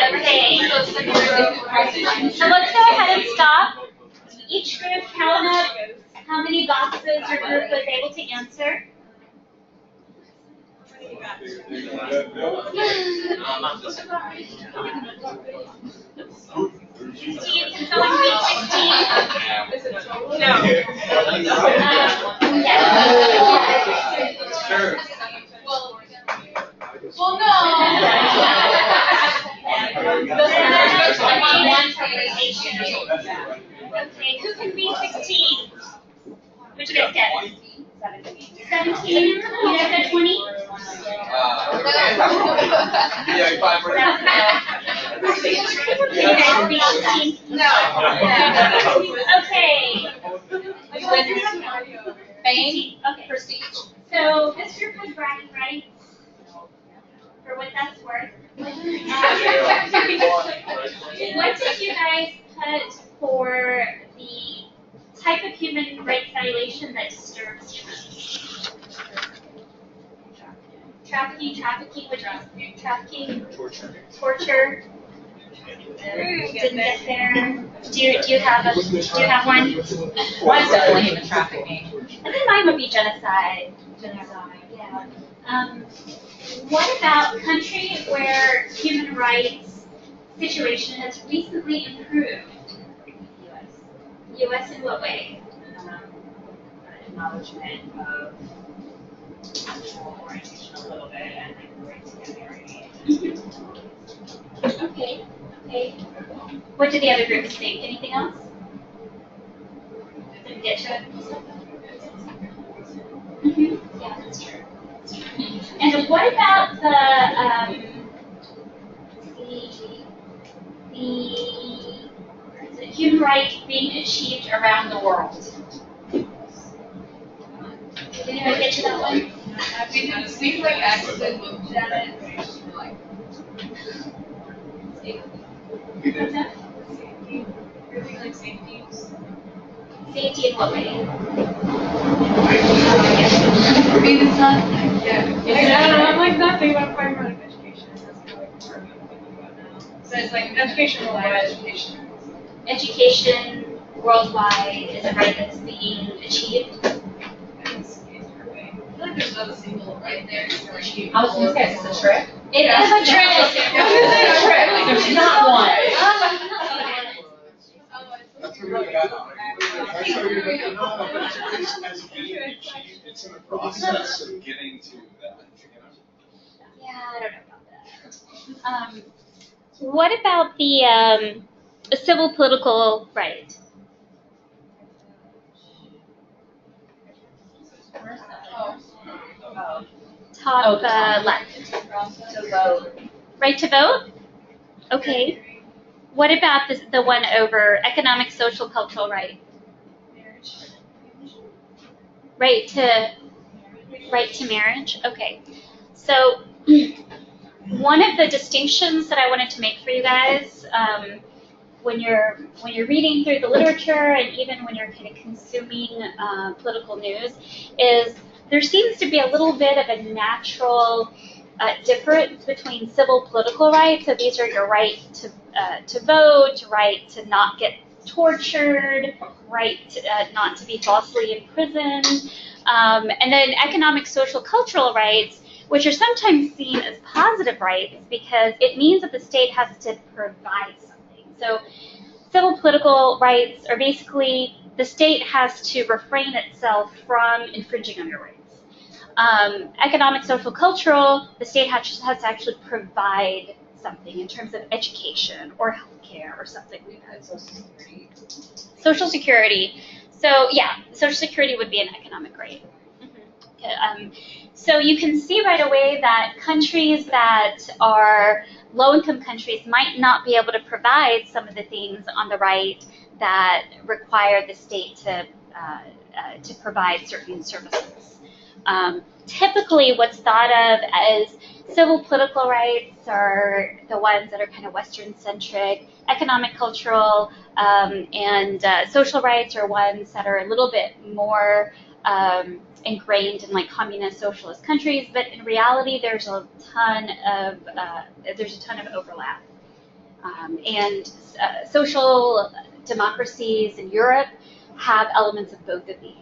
Okay. So let's go ahead and stop. Each group count up how many boxes your group was able to answer. Steve, can someone read 16? No. Sure. Well, no. Okay, who can read 16? Which you guys get? 17? You guys got 20? Yeah, 5 for Can you guys read 16? No. Okay. Fame. Okay. Prestige. So this group has bragging rights, for what that's worth. What did you guys put for the type of human rights violation that disturbs humans? Trafficking, which is trafficking, torture. Didn't get there. Do you have one? Mine's definitely human trafficking. I think mine would be genocide. Yeah. What about country where human rights situation has recently improved? U.S. in what way? Acknowledgement of orientation a little bit and like the right to get married. Okay. What did the other groups think? Anything else? Didn't get to it. Yeah, that's true. And what about the human right being achieved around the world? Did anyone get to that one? We like actually looked at it. Like, What's that? really like safety. Safety in what way? I mean, it's not. Yeah. I'm like not thinking about primary education. That's kind of like part of what I'm thinking about now. So it's like education worldwide education. Education worldwide is a right that's being achieved. I feel like there's not a single right there. I was going to say, it's a trick. It is a trick. There's not one. That's what we got. That's what we got. It's in the process of getting to that. Yeah, I don't know about that. What about the civil political right? Top left. To vote. Right to vote? Okay. What about the one over economic, social, cultural right? Right to marriage? Okay. So one of the distinctions that I wanted to make for you guys, when you're reading through the literature and even when you're kind of consuming political news, is there seems to be a little bit of a natural difference between civil political rights. So these are your right to vote, right to not get tortured, right not to be falsely imprisoned, and then economic, social, cultural rights, which are sometimes seen as positive rights because it means that the state has to provide something. So civil political rights are basically the state has to refrain itself from infringing on your rights. Economic, social, cultural, the state has to actually provide something in terms of education or healthcare or something. We've had Social Security. Social Security. So yeah, Social Security would be an economic right. So you can see right away that countries that are low-income countries might not be able to provide some of the things on the right that require the state to provide certain services. Typically, what's thought of as civil political rights are the ones that are kind of Western-centric. Economic, cultural, and social rights are ones that are a little bit more ingrained in like communist socialist countries, but in reality, there's a ton of overlap. And social democracies in Europe have elements of both of these.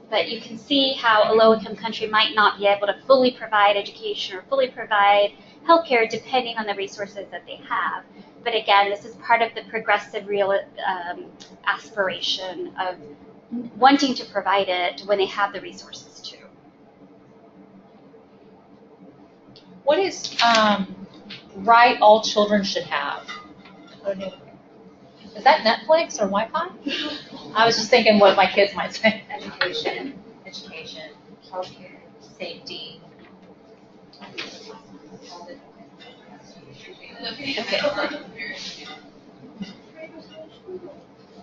But you can see how a low-income country might not be able to fully provide education or fully provide healthcare depending on the resources that they have. But again, this is part of the progressive real aspiration of wanting to provide it when they have the resources to. What is right all children should have? Is that Netflix or Wi-Fi? I was just thinking what my kids might say. Education, Healthcare, safety. Okay.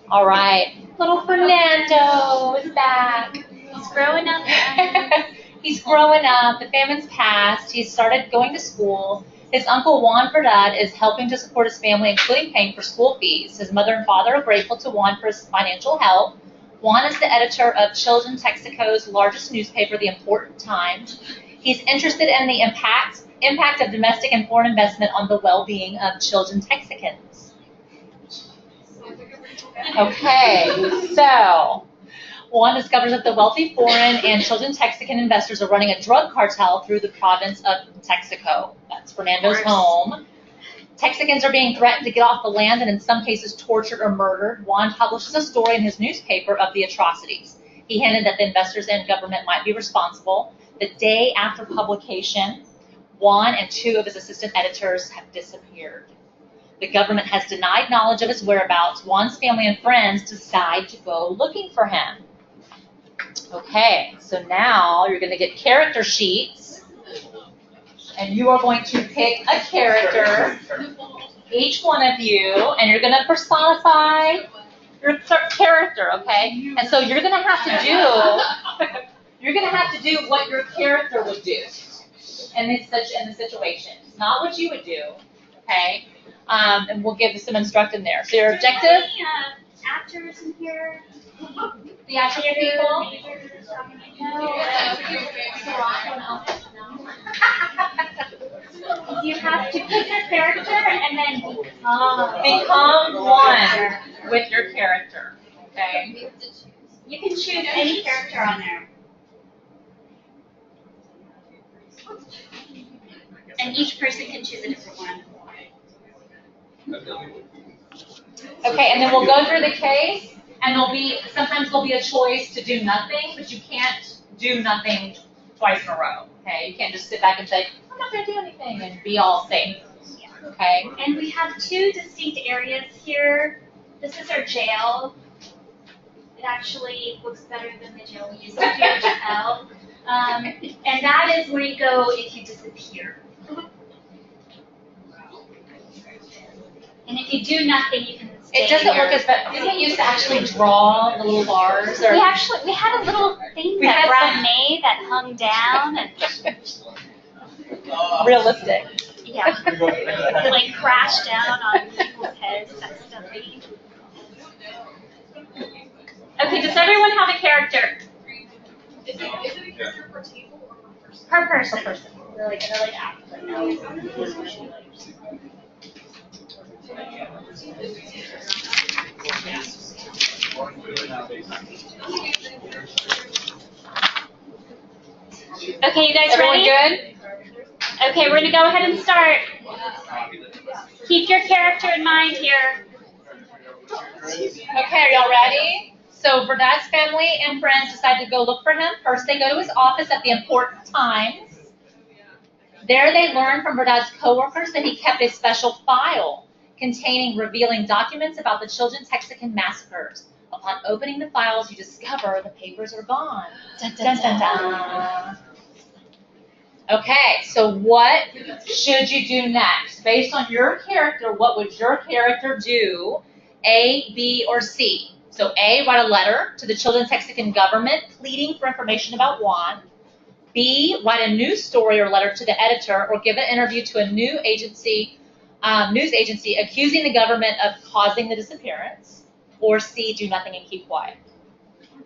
All right. Little Fernando is back. He's growing up. He's growing up. The famine's passed. He's started going to school. His uncle Juan Verdad is helping to support his family, including paying for school fees. His mother and father are grateful to Juan for his financial help. Juan is the editor of Children Texaco's largest newspaper, The Important Times. He's interested in the impact of domestic and foreign investment on the well-being of children Texicans. Okay, so Juan discovers that the wealthy foreign and children Texican investors are running a drug cartel through the province of Texaco. That's Fernando's home. Texicans are being threatened to get off the land and in some cases tortured or murdered. Juan publishes a story in his newspaper of the atrocities. He hinted that the investors and government might be responsible. The day after publication, Juan and two of his assistant editors have disappeared. The government has denied knowledge of his whereabouts. Juan's family and friends decide to go looking for him. Okay, so now you're going to get character sheets, and you are going to pick a character, each one of you, and you're going to personify your character, okay? And so you're going to have to do what your character would do in the situation, not what you would do, okay? And we'll give you some instruction there. So your objective? Any actors in here? The actual people? You have to pick your character and then become one with your character. Okay. You can choose any character on there. And each person can choose a different one. Okay, and then we'll go through the case. And sometimes there'll be a choice to do nothing, but you can't do nothing twice in a row. Okay, you can't just sit back and say, I'm not going to do anything and be all safe. Okay. And we have two distinct areas here. This is our jail. It actually looks better than the jail we used to do at Hell. And that is where you go if you disappear. And if you do nothing, you can stay It doesn't here. look as bad. Didn't we used to actually draw the little bars? Or We had a little thing We that had Brad some- made that hung down and realistic. yeah, it like crashed down on people's heads accidentally. Okay, does everyone have a character? Is it a character per table or per person? Per person. They're like acting like that. Okay, you guys Everyone ready? good? Okay, we're gonna go ahead and start. Keep your character in mind here. Okay, are y'all ready? So Verdad's family and friends decide to go look for him. First, they go to his office at the important times. There, they learn from Verdad's coworkers that he kept a special file containing revealing documents about the children's Mexican massacres. Upon opening the files, you discover the papers are gone. Dun, dun, dun, dun. Okay, so what should you do next? Based on your character, what would your character do? A, B, or C? So A, write a letter to the children's Mexican government pleading for information about Juan. B, write a news story or letter to the editor or give an interview to a news agency accusing the government of causing the disappearance. Or C, do nothing and keep quiet.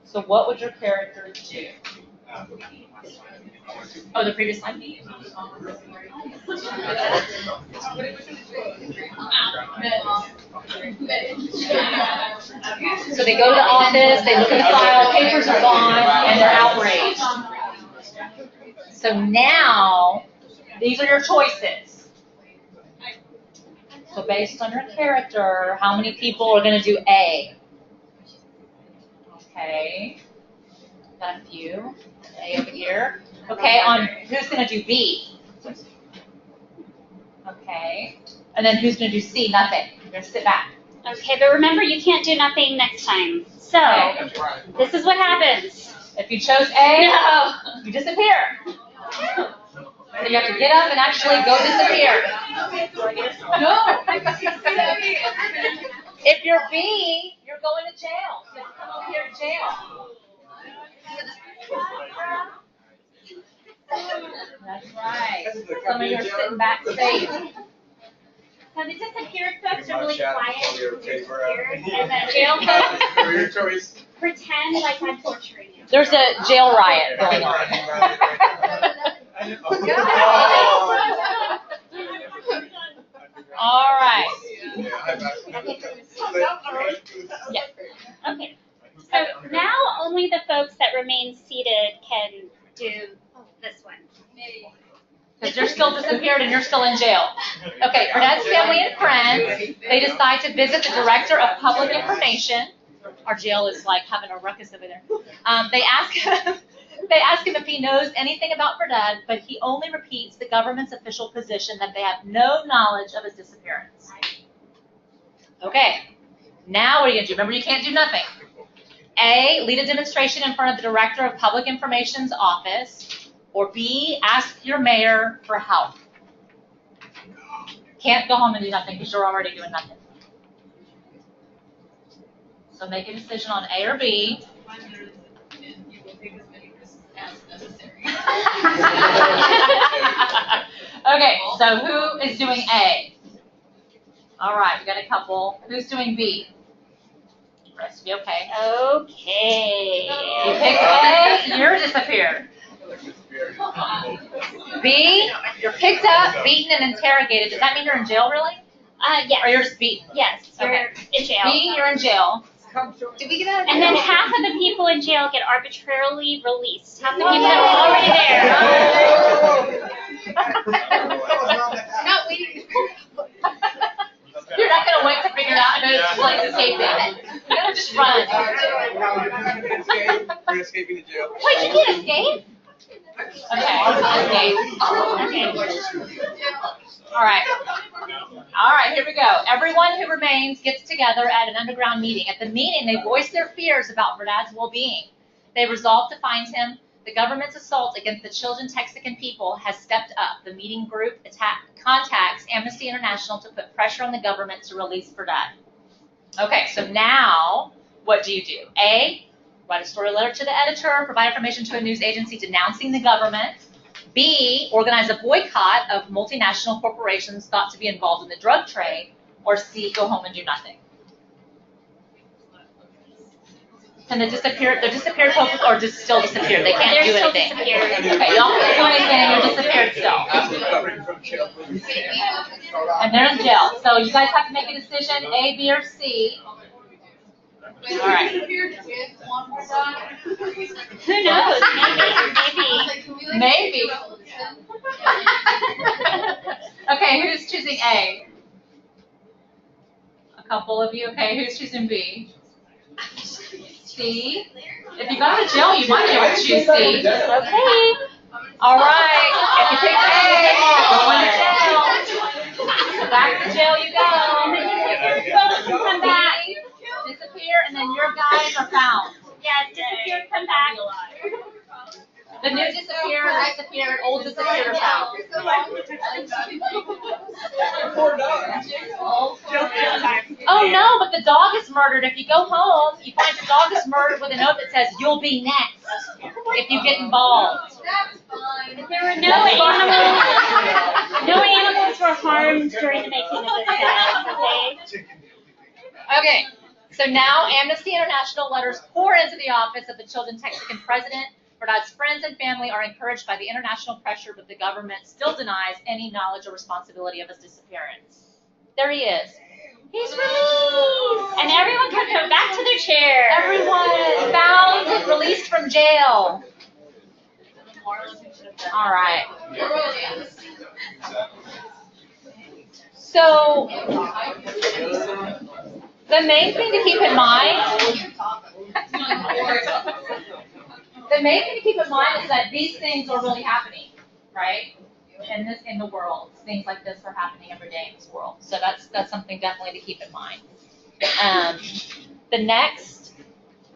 So what would your character do? Oh, the previous line? So they go to the office, they look at the file, papers are gone, and they're outraged. So now, these are your choices. So based on your character, how many people are going to do A? Okay. Got a few. A over here. Okay, on who's going to do B? Okay. And then who's going to do C? Nothing. You're going to sit back. Okay, but remember you can't do nothing next time. So, this is what happens. If you chose A, No. you disappear. So you have to get up and actually go disappear. No. If you're B, you're going to jail. So come over here to jail. That's right. Some of you are sitting back safe. So the disappeared folks are really quiet. And the jail folks pretend like I'm torturing you. There's a jail riot going on. All right. Yeah. Okay. So now only the folks that remain seated can do this one. Because you're still disappeared and you're still in jail. Okay, Verdad's family and friends, they decide to visit the director of public information. Our jail is like having a ruckus over there. They ask him if he knows anything about Verdad, but he only repeats the government's official position that they have no knowledge of his disappearance. Okay, now what are you going to do? Remember, you can't do nothing. A, lead a demonstration in front of the director of public information's office. Or B, ask your mayor for help. Can't go home and do nothing because you're already doing nothing. So make a decision on A or B. You will take as many risks as necessary. Okay, so who is doing A? All right, we got a couple. Who's doing B? The rest of you, okay. Okay. You picked A, you're disappeared. B, you're picked up, beaten, and interrogated. Does that mean you're in jail, really? Yes. Or you're just beaten? Yes, you're Okay. in jail. B, you're in jail. Did we get out of And then jail? half of the people in jail get arbitrarily released. Half the people that were already there. Not waiting. You're not going to wait to figure it out and go to like escaping. You're going to just run. We're escaping the jail. Wait, you can't escape? Okay, escape. All right, here we go. Everyone who remains gets together at an underground meeting. At the meeting, they voice their fears about Verdad's well-being. They resolve to find him. The government's assault against the children Texican people has stepped up. The meeting group contacts Amnesty International to put pressure on the government to release Ferdad. Okay, so now what do? A, write a story letter to the editor, provide information to a news agency denouncing the government. B, organize a boycott of multinational corporations thought to be involved in the drug trade. Or C, go home and do nothing. And they're disappeared folks or just still disappeared. They can't do anything. Okay, y'all can't do anything, you're disappeared still. And they're in jail. So you guys have to make a decision, A, B, or C. All right. Who knows? Maybe. Okay, who's choosing A? A couple of you. Okay, who's choosing B? C. If you got out of jail, you might be able to choose C. Okay. All right. If you pick A, going to jail. Back to jail you go. Come back. Disappear, and then your guys are found. Yes, disappear, come back. The new disappeared, old disappeared are found. Oh no, but the dog is murdered. If you go home, you find your dog is murdered with a note that says, "You'll be next," if you get involved. There were no animals were harmed during the making of this set, okay? Okay, so now Amnesty International letters pour into the office of the children Texican president. Ferdad's friends and family are encouraged by the international pressure, but the government still denies any knowledge or responsibility of his disappearance. There he is. He's released! And everyone can go back to their chair. Everyone found and released from jail. All right. So, the main thing to keep in mind is that these things are really happening, right? In the world, things like this are happening every day in this world. So that's something definitely to keep in mind. The next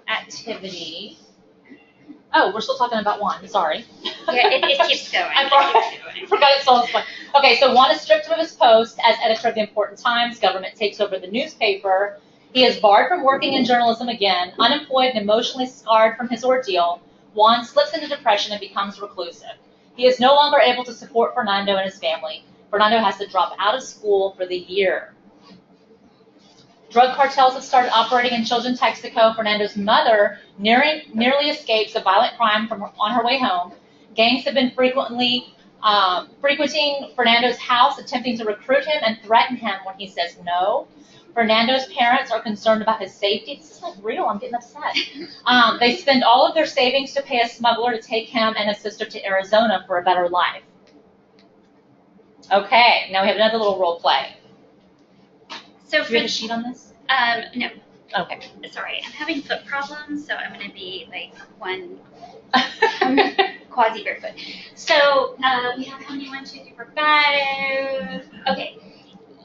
activity. Oh, we're still talking about one. Sorry. Yeah, it keeps going. I forgot it's so fun. Okay, so one is stripped of his post as editor of the Important Times. Government takes over the newspaper. He is barred from working in journalism again, unemployed and emotionally scarred from his ordeal. Juan slips into depression and becomes reclusive. He is no longer able to support Fernando and his family. Fernando has to drop out of school for the year. Drug cartels have started operating in children Texico. Fernando's mother nearly escapes a violent crime on her way home. Gangs have been frequenting Fernando's house, attempting to recruit him and threaten him when he says no. Fernando's parents are concerned about his safety. This is like real. I'm getting upset. They spend all of their savings to pay a smuggler to take him and his sister to Arizona for a better life. Okay, now we have another little role play. So Do you have a sheet on this? No. Okay. Sorry, I'm having foot problems, so I'm going to be like one quasi barefoot. So we have how many? 1, 2, 3, 4, 5. Okay.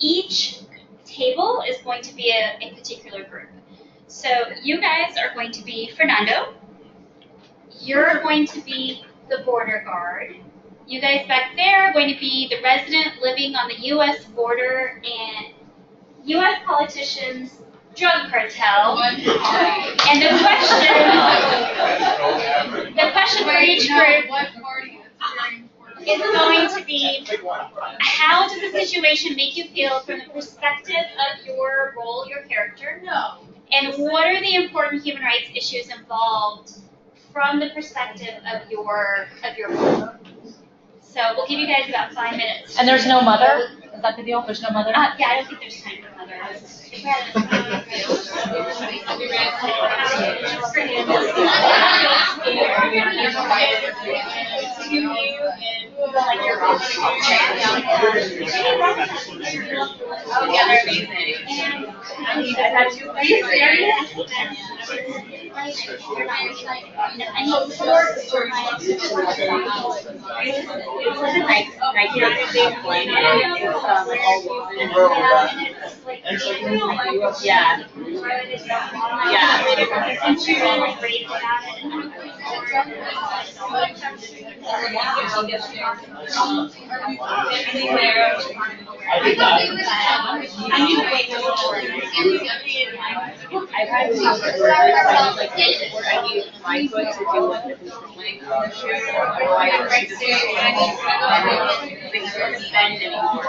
Each table is going to be a particular group. So you guys are going to be Fernando. You're going to be the border guard. You guys back there are going to be the resident living on the U.S. border and U.S. politicians, drug cartel. And the question for each group is going to be, how does the situation make you feel from the perspective of your role, your character? No. And what are the important human rights issues involved from the perspective of your role? So we'll give you guys about 5 minutes. And there's no mother? Is that the deal? There's no mother? Yeah, I don't think there's time for mother. Oh, yeah, they're amazing. Are you serious? Yeah. I've had some like I use my foot to do like the length of the shoe, or I can just bend anymore.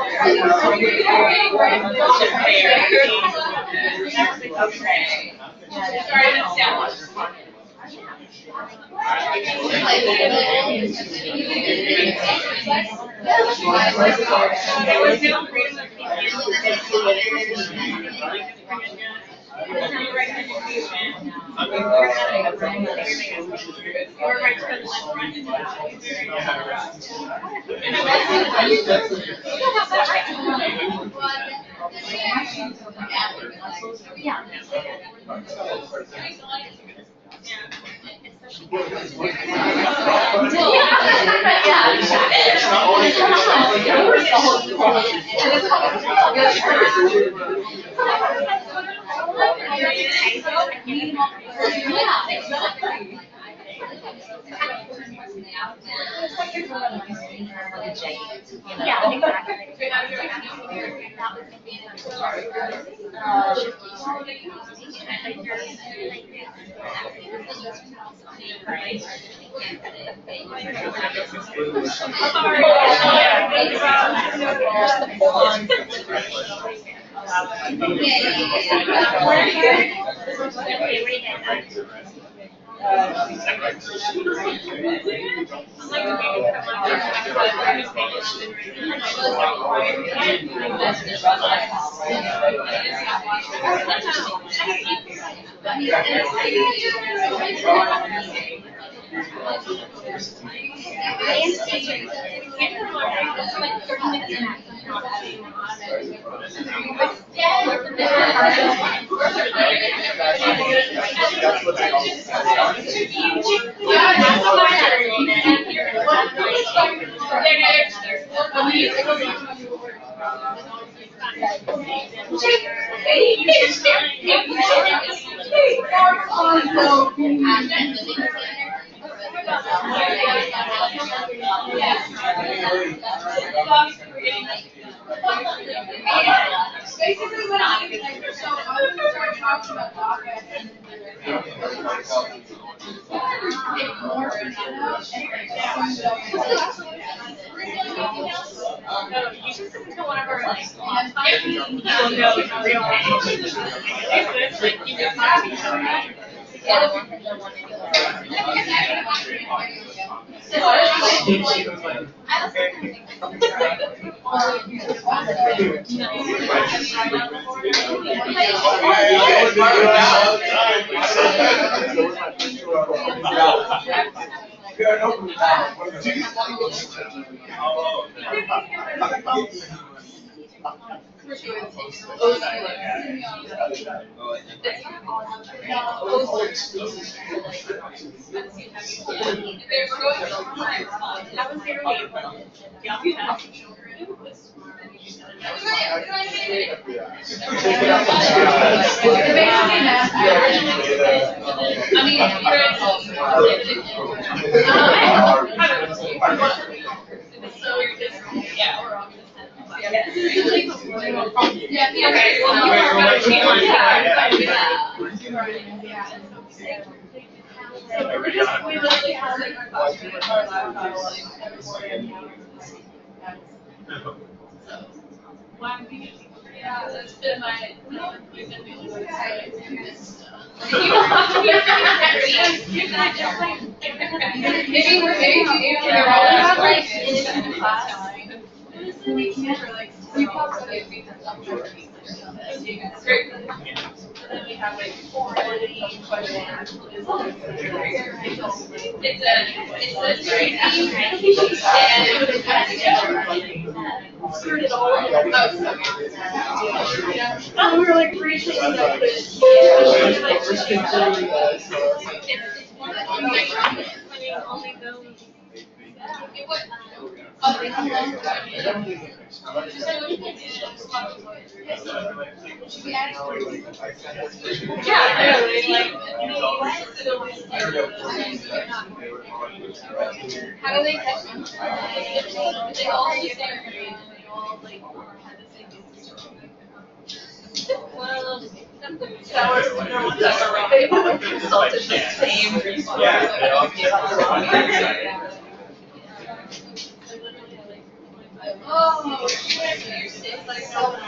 We were like briefly like this. How do they catch them? They all use their brain and they all like have the same well, that was they consulted the same oh, shit. It's like so I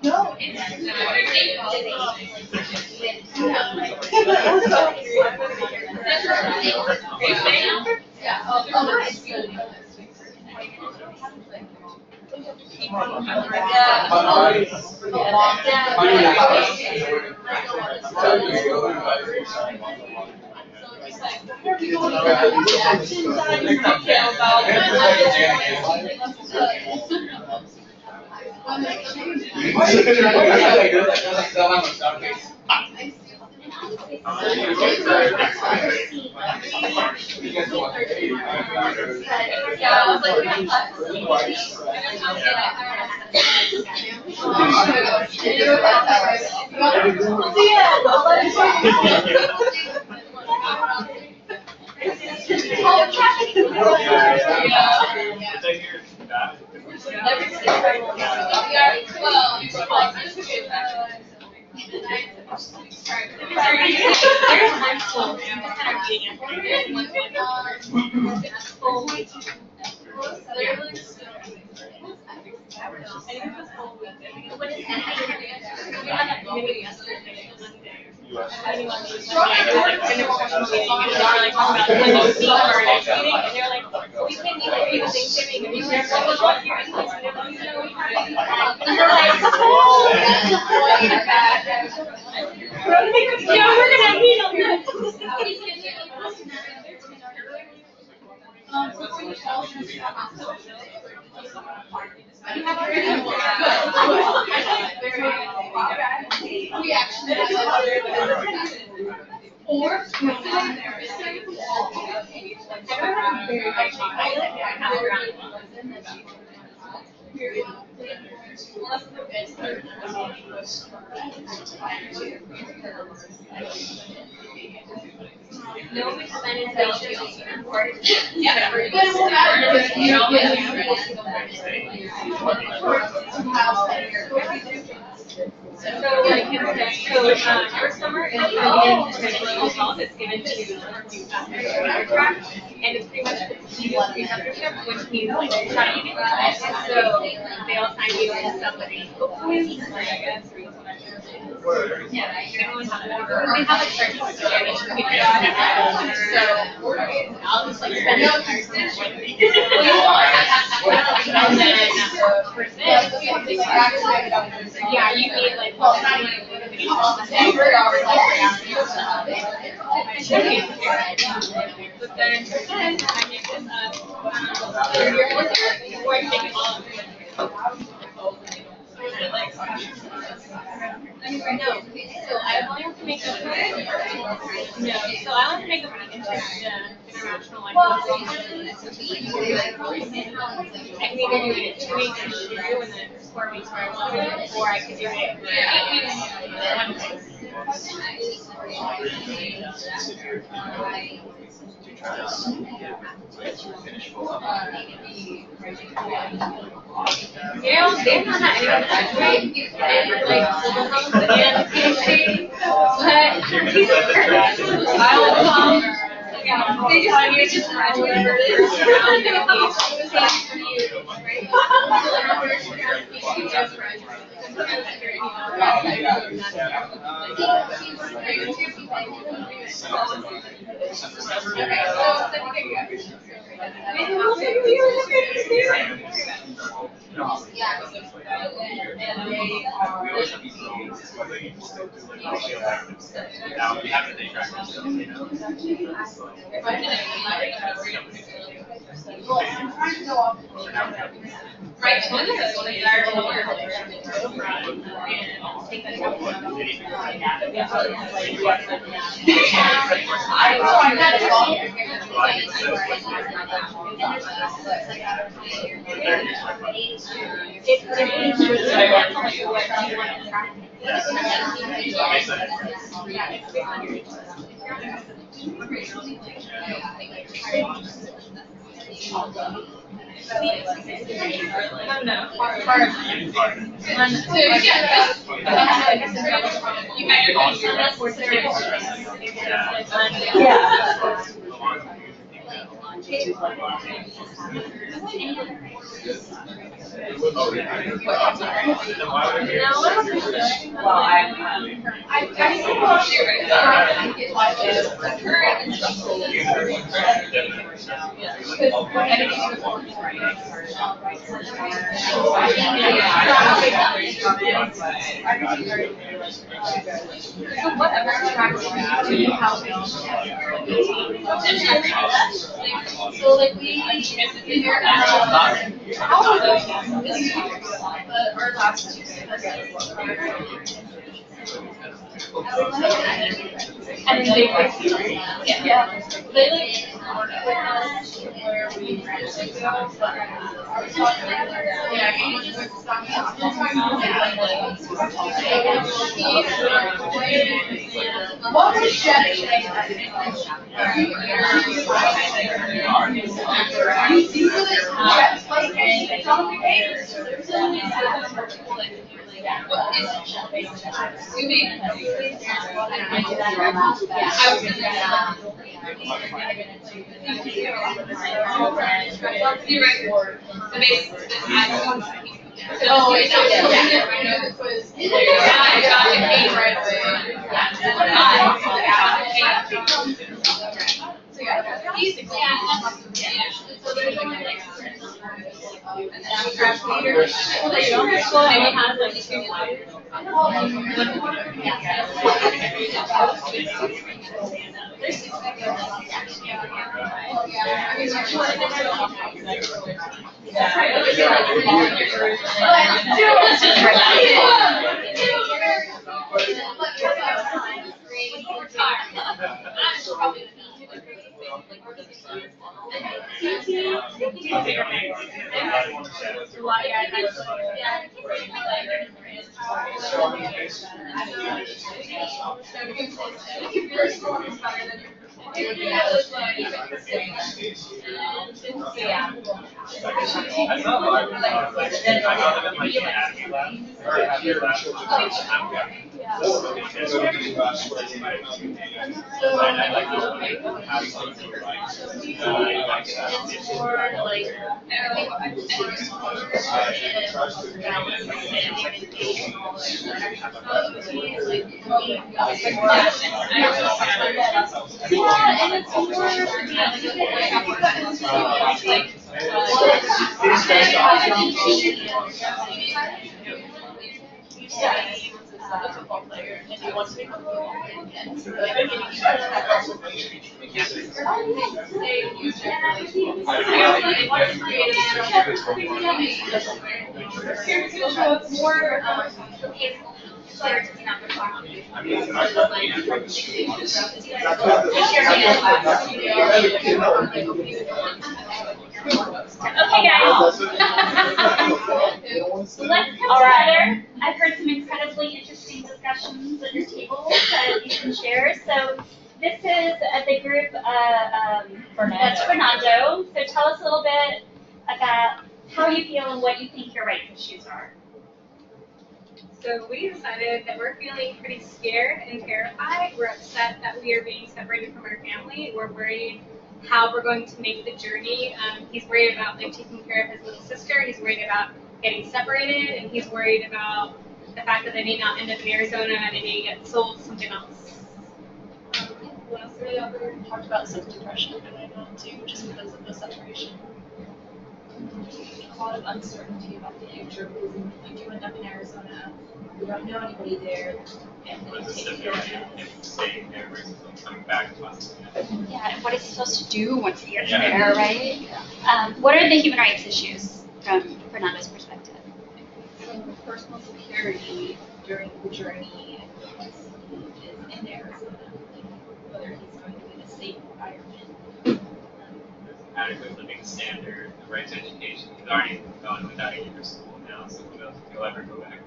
no, Our summer is it's given to aircraft, and it's pretty much preceptorship, which means like training. So they all sign you and stuff like yeah, everyone has we have like certain Spanish people. So I'll just like spend the entire summer with me. And then for this, yeah, you need like all the but then for this, I make this up. Or I take it all. No, so I only have to make up. No, so I only have to make up international like. I can either do it in 2 weeks or 2 and then 4 weeks where I want to, or I can do it in 1 week. They're not anyone graduate, like civil health and PhD, but they just graduated. So like we figure out how this is our last two semesters. And then yeah, they like where we usually go, but what was Jeff saying? You feel it, Jeff's like, it's on the papers. What is assuming? Oh, it's I know this was. I got the cake right away. So yeah, basically, so there's like and then crash later. Well, they don't have like Okay, guys. Let's come together. I've heard some incredibly interesting discussions at your tables that you can share. So this is the group that's Fernando. So tell us a little bit about how you feel and what you think your rights issues are. So we decided that we're feeling pretty scared and terrified. We're upset that we are being separated from our family. We're worried how we're going to make the journey. He's worried about like taking care of his little sister. He's worried about getting separated, and he's worried about the fact that they may not end up in Arizona and they may get sold to something else. What else did we ever talked about some depression going on too, just because of the separation? A lot of uncertainty about the future because if you end up in Arizona, you don't know anybody there, and then take care of it. Staying there versus coming back to us. Yeah, and what is he supposed to do once he gets Yeah. there, right? What are the human rights issues from Fernando's perspective? So personal security during the journey and once he is in Arizona, whether he's going to be in a safe environment. Adequate living standard, the right to education. He's already gone without a year of school now, so who knows if he'll ever go back.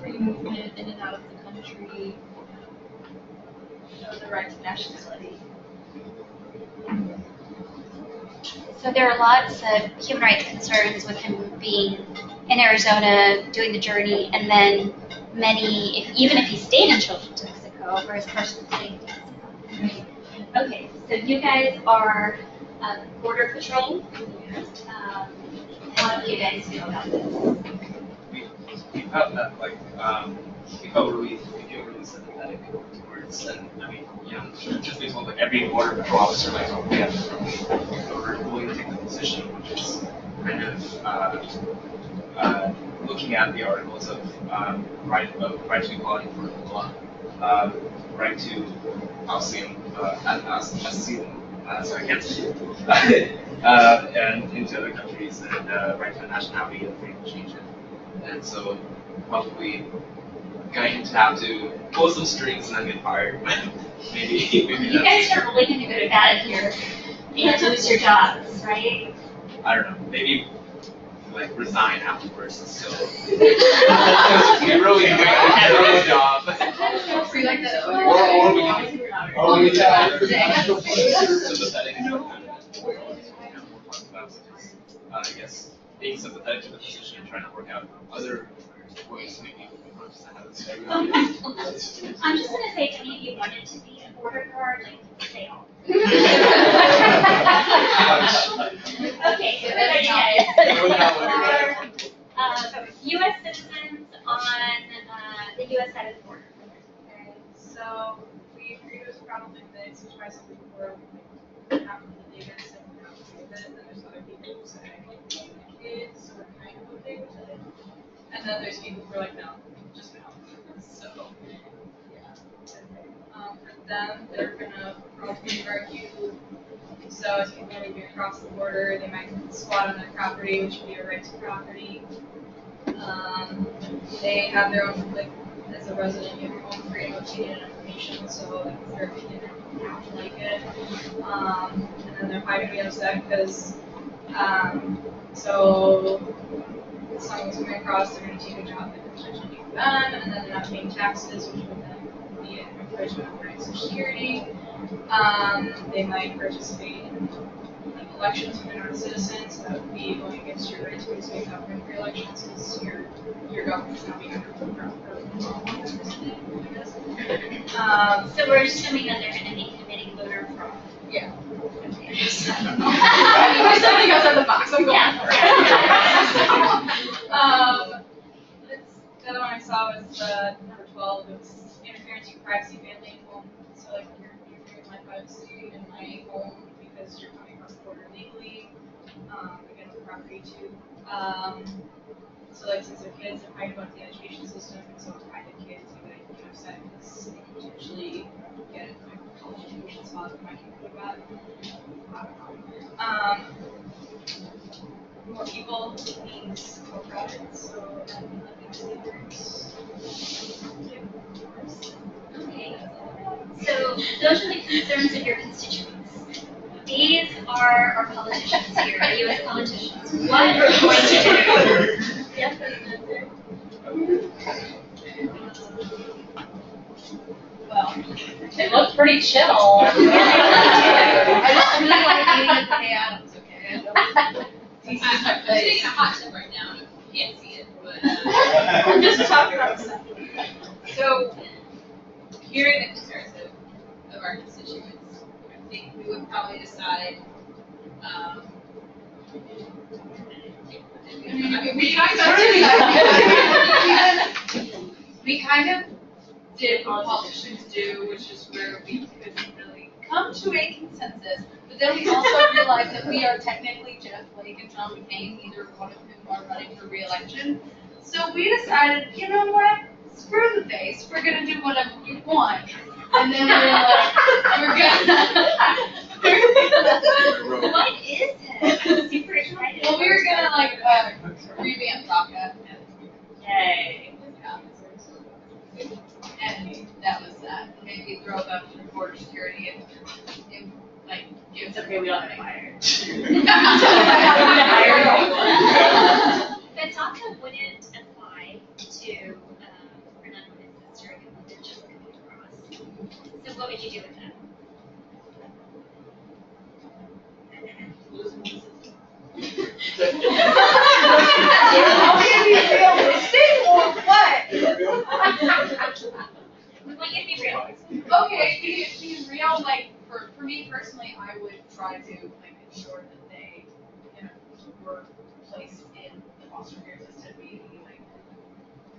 Free movement in and out of the country, the right to nationality. So there are lots of human rights concerns with him being in Arizona, doing the journey, and then many, even if he stayed in Mexico for his personal safety. Okay, so you guys are Border Patrol. How do you guys feel about this? We felt that, we felt we feel really sympathetic towards, and I mean, just being told, every border patrol officer, we have to approach, so we're willing to take the position, which is kind of looking at the articles of right to equality for the law, right to asylum, sorry, I can't say it, and into other countries, and right to nationality and freedom of change. And so probably going to have to pull some strings and then get fired. maybe You guys are really going to go to bed here and lose your jobs, right? I don't know. Maybe resign afterwards. So we really do a job. So you like that? Or we Sympathetic is I guess being sympathetic to the position and trying to work out other ways to make people approach the house. I'm just going to say, if any of you wanted to be a border guard, stay home. Okay, so you guys are U.S. citizens on the U.S. side of the border. Okay, so we agree it was probably mixed, which is why some people were half of the data said not with it, and then there's other people who say kids were kind of okay with it. And then there's people who are like, no, just no. So, yeah. For them, they're gonna probably argue. So as people are moving across the border, they might squat on their property, which would be a right to property. They have their own, as a resident, you have your own freedom of opinion and information, so that's their opinion and you have to like it. And then they're probably gonna be upset because, so someone's coming across, they're going to take a job that could potentially be for them, and then they're not paying taxes, which would then be an infringement of their Social Security. They might participate in elections when they're not a citizen, so that would be going against your right to participate in government for elections because your government's not being under control. So we're assuming that they're going to be committing voter fraud. Yeah. Okay. There's something else in the box. I'm going for it. The other one I saw was number 12. It was interference with privacy, family, and home. So you're interfering with my privacy and my home because you're coming across the border legally. Again, with property too. So since they're kids, they're fighting about the education system, and so private kids, you might get upset because they could potentially get a college tuition spot that might be about. More people means more profits, so Okay. So those are the concerns of your constituents. These are our politicians here, our U.S. politicians. What are we going to do? Yes, Well, It looks pretty chill. I really want to be with Hey Adams, okay? I'm taking a hot tip right now. You can't see it, but I'm just talking about stuff. So, hearing the concerns of our constituents, I think we would probably decide we kind of did what politicians do, which is where we couldn't really come to a consensus. But then we also realized that we are technically Jeff Flake and John McCain, neither one of whom are running for re-election. So we decided, you know what? Screw the face. We're gonna do whatever we want. And then we're like, What is it? Super excited. well, we were gonna like revamp DACA. Yay. And that was that. Maybe throw up after border security and like give It's okay, we don't have fire. The DACA wouldn't apply to an unwanted sister if it wasn't just coming across. So what would you do with that? We want you to be real. Okay, being real, like for me personally, I would try to like ensure that they, you know, were placed in the foster care system. We like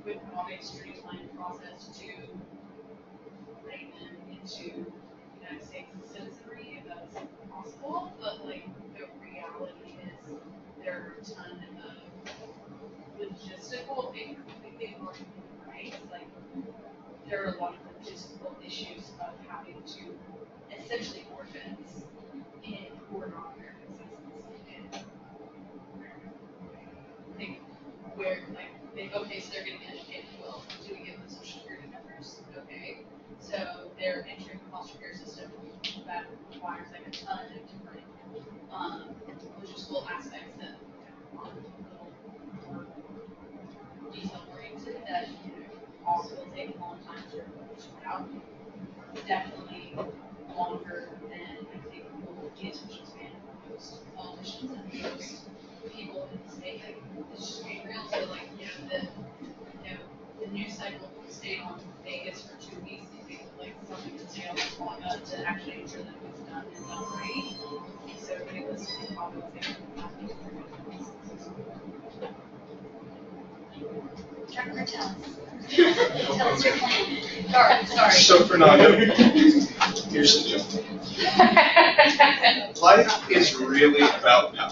would want a streamlined process to bring them into United States citizenry if that's possible. But like the reality is there are a ton of logistical and completely ignoring human rights. Like there are a lot of logistical issues of having to essentially orphans in who are not American citizens in think where like they okay, so they're getting educated. Well, do we give them social security numbers? Okay. So they're entering the foster care system that requires like a ton of different logistical aspects that are a little more detail oriented that also will take a long time to sort out. Definitely longer than I think the attention span of most politicians and most people in the state. Like, it's just being real. So like, the news cycle stayed on Vegas for 2 weeks. You think like something could stay on long enough to actually ensure that it was done and done right. So everybody listening probably was able to have these Trevor, tell us. Tell us your plan. Sorry. So Fernando, here's the deal. Life is really about power.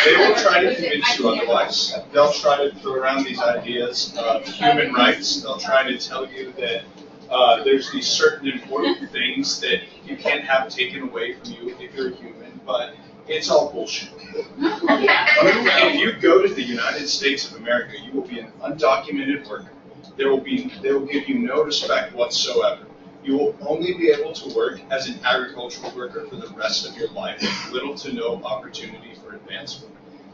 They will try to convince you otherwise. They'll try to throw around these ideas of human rights. They'll try to tell you that there's these certain important things that you can't have taken away from you if you're a human, but it's all bullshit. If you go to the United States of America, you will be an undocumented worker. They will give you no respect whatsoever. You will only be able to work as an agricultural worker for the rest of your life with little to no opportunity for advancement.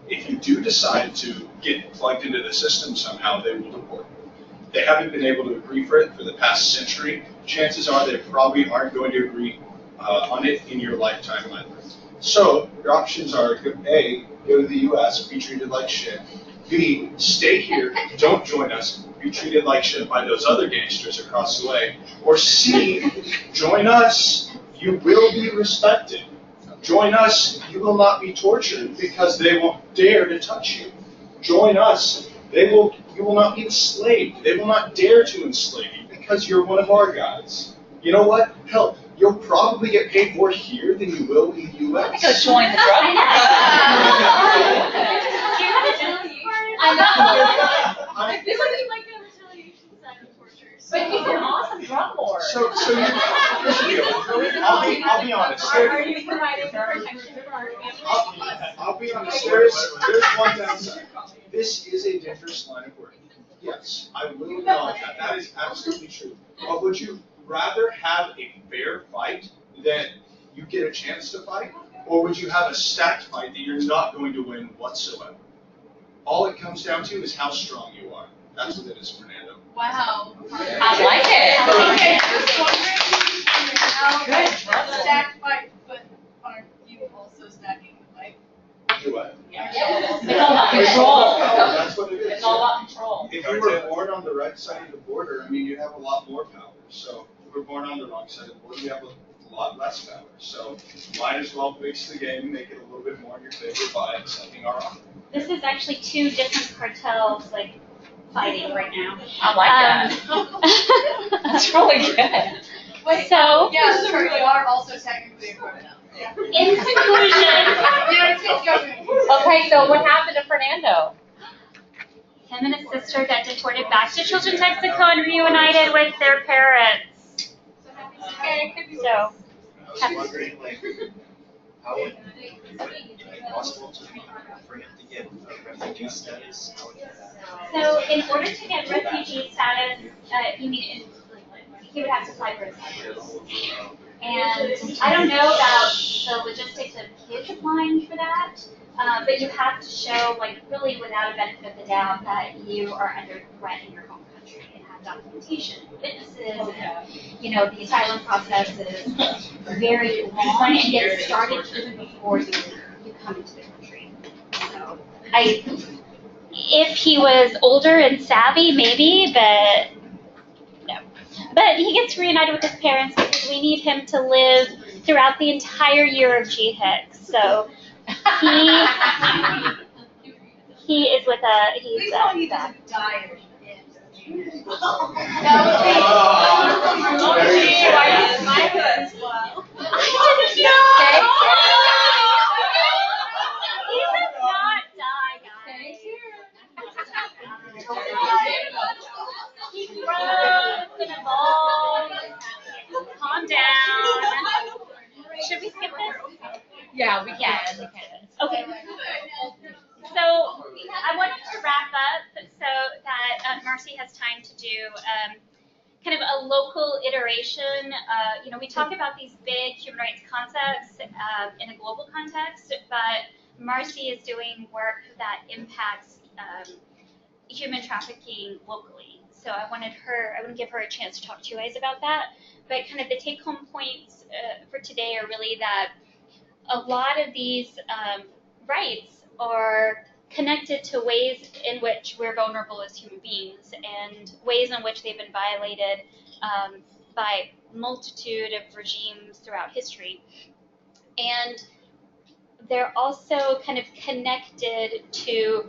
If you do decide to get plugged into the system somehow, they will deport you. They haven't been able to agree for it for the past century. Chances are they probably aren't going to agree on it in your lifetime either. So your options are A, go to the US, be treated like shit. B, stay here, don't join us, be treated like shit by those other gangsters across the way. Or C, join us, you will be respected. Join us, you will not be tortured because they won't dare to touch you. Join us, you will not be enslaved. They will not dare to enslave you because you're one of our guys. You know what? Hell, you'll probably get paid more here than you will in the U.S. Go join the drug I feel like you might get a retaliation side of torture. But he's an awesome drug lord. So here's the deal. I'll be honest. Are you providing protection for our families? I'll be honest. There's one downside. This is a dangerous line of work. Yes, I will acknowledge that. That is absolutely true. But would you rather have a fair fight that you get a chance to fight, or would you have a stacked fight that you're not going to win whatsoever? All it comes down to is how strong you are. That's what it is, Fernando. Wow. I like it. Okay. Stacked fight, but aren't you also stacking the fight? Do what? Yeah. It's all about control. That's what it is. It's all about control. If you were born on the right side of the border, I mean, you'd have a lot more power. So if we're born on the wrong side of the border, we have a a lot less valor. So might as well mix the game, make it a little bit more in your favor by accepting our offer. This is actually two different cartels, like, fighting right now. I like that. That's really good. Wait, So- yeah, so we are also technically a cartel. Yeah. In conclusion, United States government. Okay, so what happened to Fernando? him and his sister got deported back to Children's Mexico and reunited with their parents. So, I was wondering, like, how would it be possible for him to get refugee status? How would that happen? so in order to get refugee status, he would have to apply for asylum. And I don't know about the logistics of kids applying for that, but you have to show, like, really without a benefit of the doubt that you are under threat in your home country and have documentation, witnesses, and, the asylum process is very long and gets started even before you come into the country. So, if he was older and savvy, maybe, but no. But he gets reunited with his parents because we need him to live throughout the entire year of GHICC. So he is with he's back. He grows and evolves. Calm down. Should we skip this? Yeah, we can. Okay. So I wanted to wrap up so that Marcy has time to do kind of a local iteration. We talk about these big human rights concepts in a global context, but Marcy is doing work that impacts human trafficking locally. So I want to give her a chance to talk to you guys about that. But kind of the take-home points for today are really that a lot of these rights are connected to ways in which we're vulnerable as human beings and ways in which they've been violated by multitude of regimes throughout history. And they're also kind of connected to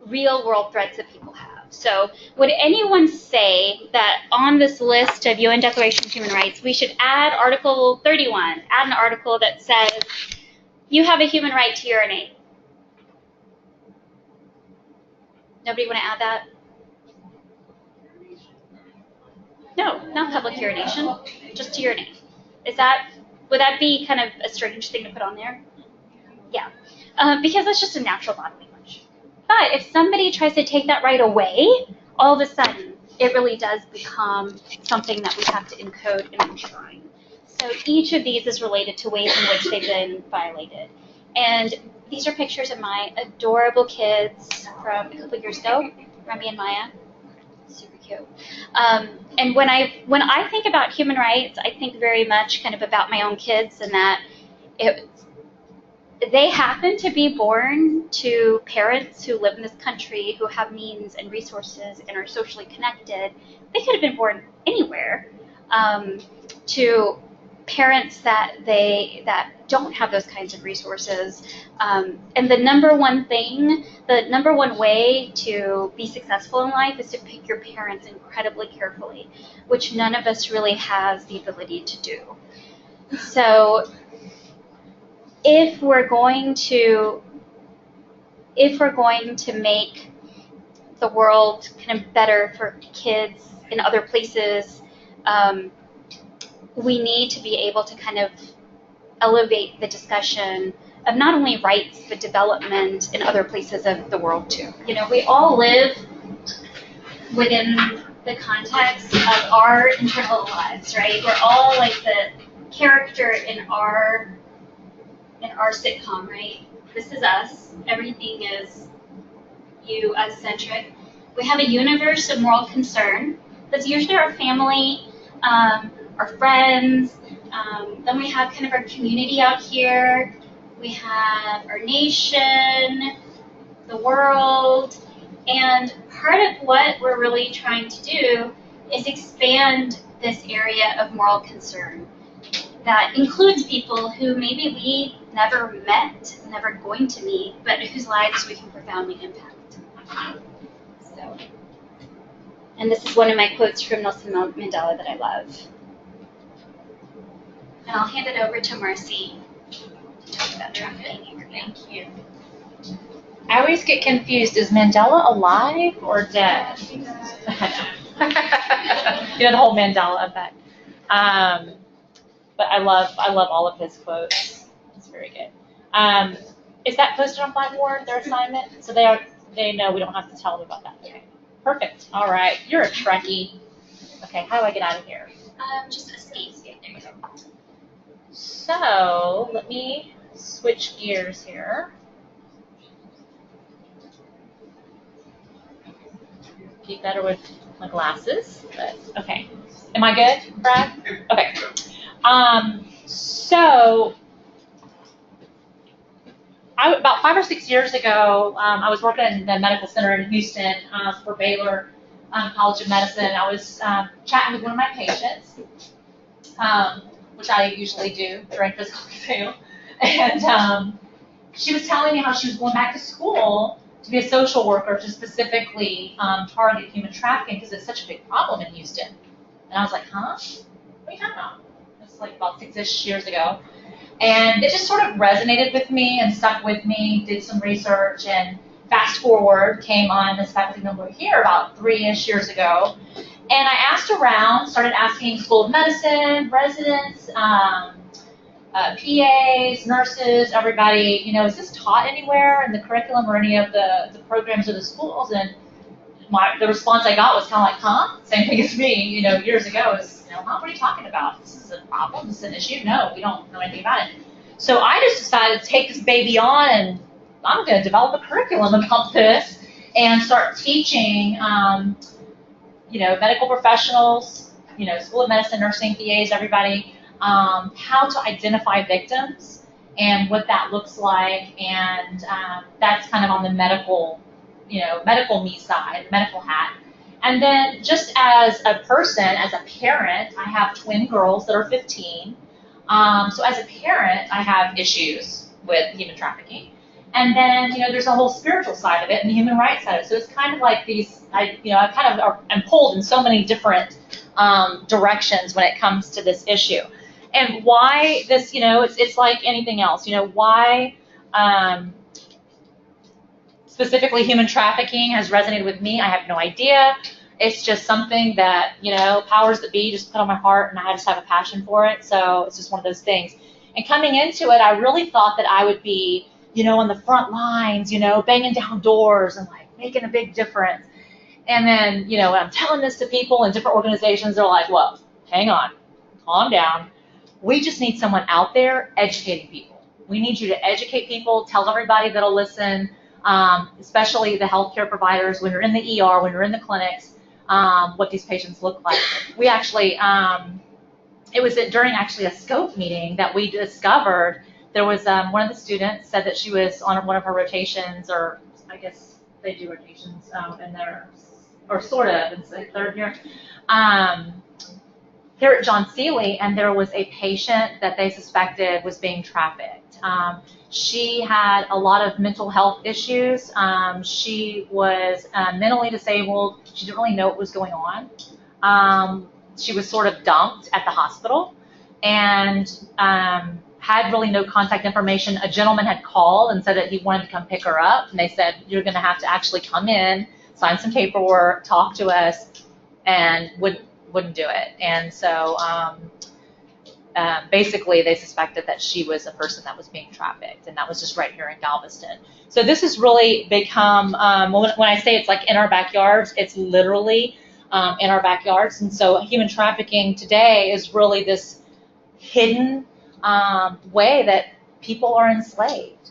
real world threats that people have. So would anyone say that on this list of UN Declaration of Human Rights, we should add Article 31, add an article that says you have a human right to urinate? Nobody want to add that? No, not public urination, just to urinate. Would that be kind of a strange thing to put on there? Yeah, because that's just a natural bodily function. But if somebody tries to take that right away, all of a sudden, it really does become something that we have to encode and enshrine. So each of these is related to ways in which they've been violated. And these are pictures of my adorable kids from a couple years ago, Remy and Maya. Super cute. And when I think about human rights, I think very much kind of about my own kids and that they happen to be born to parents who live in this country, who have means and resources and are socially connected. They could have been born anywhere, to parents that don't have those kinds of resources. And the number one way to be successful in life is to pick your parents incredibly carefully, which none of us really has the ability to do. So if we're going to make the world kind of better for kids in other places, we need to be able to kind of elevate the discussion of not only rights but development in other places of the world too. We all live within the context of our internal lives, right? We're all like the character in our sitcom, right? This is us. Everything is you, us centric. We have a universe of moral concern. That's usually our family, our friends. Then we have kind of our community out here. We have our nation, the world. And part of what we're really trying to do is expand this area of moral concern. that includes people who maybe we never met, never going to meet, but whose lives we can profoundly impact. So, and this is one of my quotes from Nelson Mandela that I love. And I'll hand it over to Marcy to talk about trafficking. Thank you. I always get confused. Is Mandela alive or dead? You know, the whole Mandela effect. But I love all of his quotes. It's very good. Is that posted on Blackboard, their assignment? So they know we don't have to tell them about that. Okay. Perfect. All right. You're a Trekkie. Okay, how do I get out of here? Just escape. There you go. So let me switch gears here. Be better with my glasses, but okay. Am I good, Brad? Okay. So about 5 or 6 years ago, I was working in the medical center in Houston for Baylor College of Medicine. I was chatting with one of my patients, which I usually do during physical exam, and she was telling me how she was going back to school to be a social worker to specifically target human trafficking because it's such a big problem in Houston. And I was like, huh? What are you talking about? It's like about 6-ish years ago. And it just sort of resonated with me and stuck with me, did some research, and fast forward, came on this faculty member here about 3-ish years ago. And I asked around, started asking School of Medicine, residents, PAs, nurses, everybody, you know, is this taught anywhere in the curriculum or any of the programs of the schools? And the response I got was kind of like, huh? Same thing as me, you know, years ago is, you know, huh, what are you talking about? This is a problem, this is an issue? No, we don't know anything about it. So I just decided to take this baby on and I'm going to develop a curriculum about this and start teaching, you know, medical professionals, you know, School of Medicine, nursing, PAs, everybody, how to identify victims and what that looks like. And that's kind of on the medical, you know, medical me side, medical hat. And then just as a person, as a parent, I have twin girls that are 15. So as a parent, I have issues with human trafficking. And then, you know, there's a whole spiritual side of it and the human rights side of it. So it's kind of like these, I kind of am pulled in so many different directions when it comes to this issue. And why this, you know, it's like anything else, you know, why specifically human trafficking has resonated with me, I have no idea. It's just something that, you know, powers that be just put on my heart and I just have a passion for it. So it's just one of those things. And coming into it, I really thought that I would be, you know, on the front lines, you know, banging down doors and like making a big difference. And then, you know, when I'm telling this to people in different organizations, they're like, well, hang on, calm down. We just need someone out there educating people. We need you to educate people, tell everybody that'll listen, especially the healthcare providers when you're in the ER, when you're in the clinics, what these patients look like. We actually, it was during actually a scope meeting that we discovered there was one of the students said that she was on one of her rotations, or I guess they do rotations in their, or sort of, it's like third year, here at John Seeley, and there was a patient that they suspected was being trafficked. She had a lot of mental health issues. She was mentally disabled. She didn't really know what was going on. She was sort of dumped at the hospital and had really no contact information. A gentleman had called and said that he wanted to come pick her up, and they said, you're going to have to actually come in, sign some paperwork, talk to us, and wouldn't do it. And so basically they suspected that she was a person that was being trafficked, and that was just right here in Galveston. So this has really become, when I say it's like in our backyards, it's literally in our backyards. And so human trafficking today is really this hidden way that people are enslaved.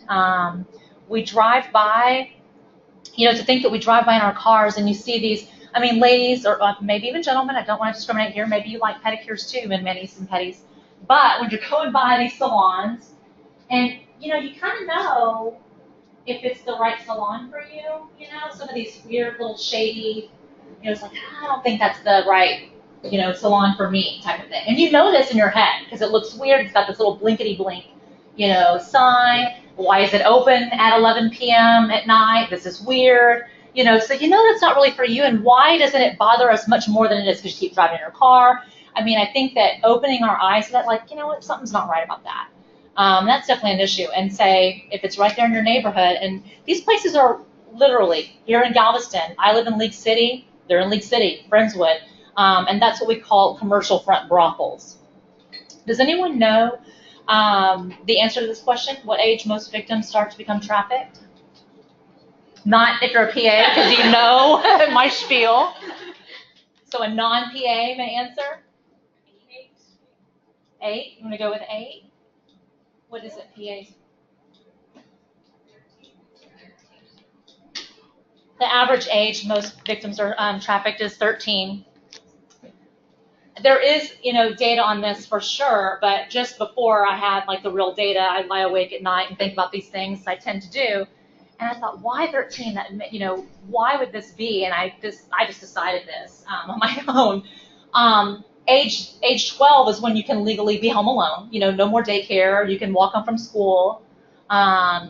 We drive by, you know, to think that we drive by in our cars and you see these, I mean, ladies or maybe even gentlemen, I don't want to discriminate here, maybe you like pedicures too, and manis and petties, but when you're going by these salons and, you know, you kind of know if it's the right salon for you, you know, some of these weird little shady, you know, it's like, I don't think that's the right salon for me type of thing. And you know this in your head because it looks weird. It's got this little blinkety blink, sign. Why is it open at 11 p.m. at night? This is weird. So that's not really for you. And why doesn't it bother us much more than it is because you keep driving your car? I mean, I think that opening our eyes to that, like, something's not right about that. That's definitely an issue. And say, if it's right there in your neighborhood, and these places are literally here in Galveston. I live in League City. They're in League City, Friendswood. And that's what we call commercial front brothels. Does anyone know the answer to this question? What age most victims start to become trafficked? Not if you're a PA, because you know my spiel. So a non-PA may answer? 8? You want to go with 8? What is it, PAs? The average age most victims are trafficked is 13. There is, data on this for sure, but just before I had like the real data, I'd lie awake at night and think about these things I tend to do. And I thought, why 13? That, why would this be? And I just decided this on my own. Age 12 is when you can legally be home alone. No more daycare. You can walk home from school, and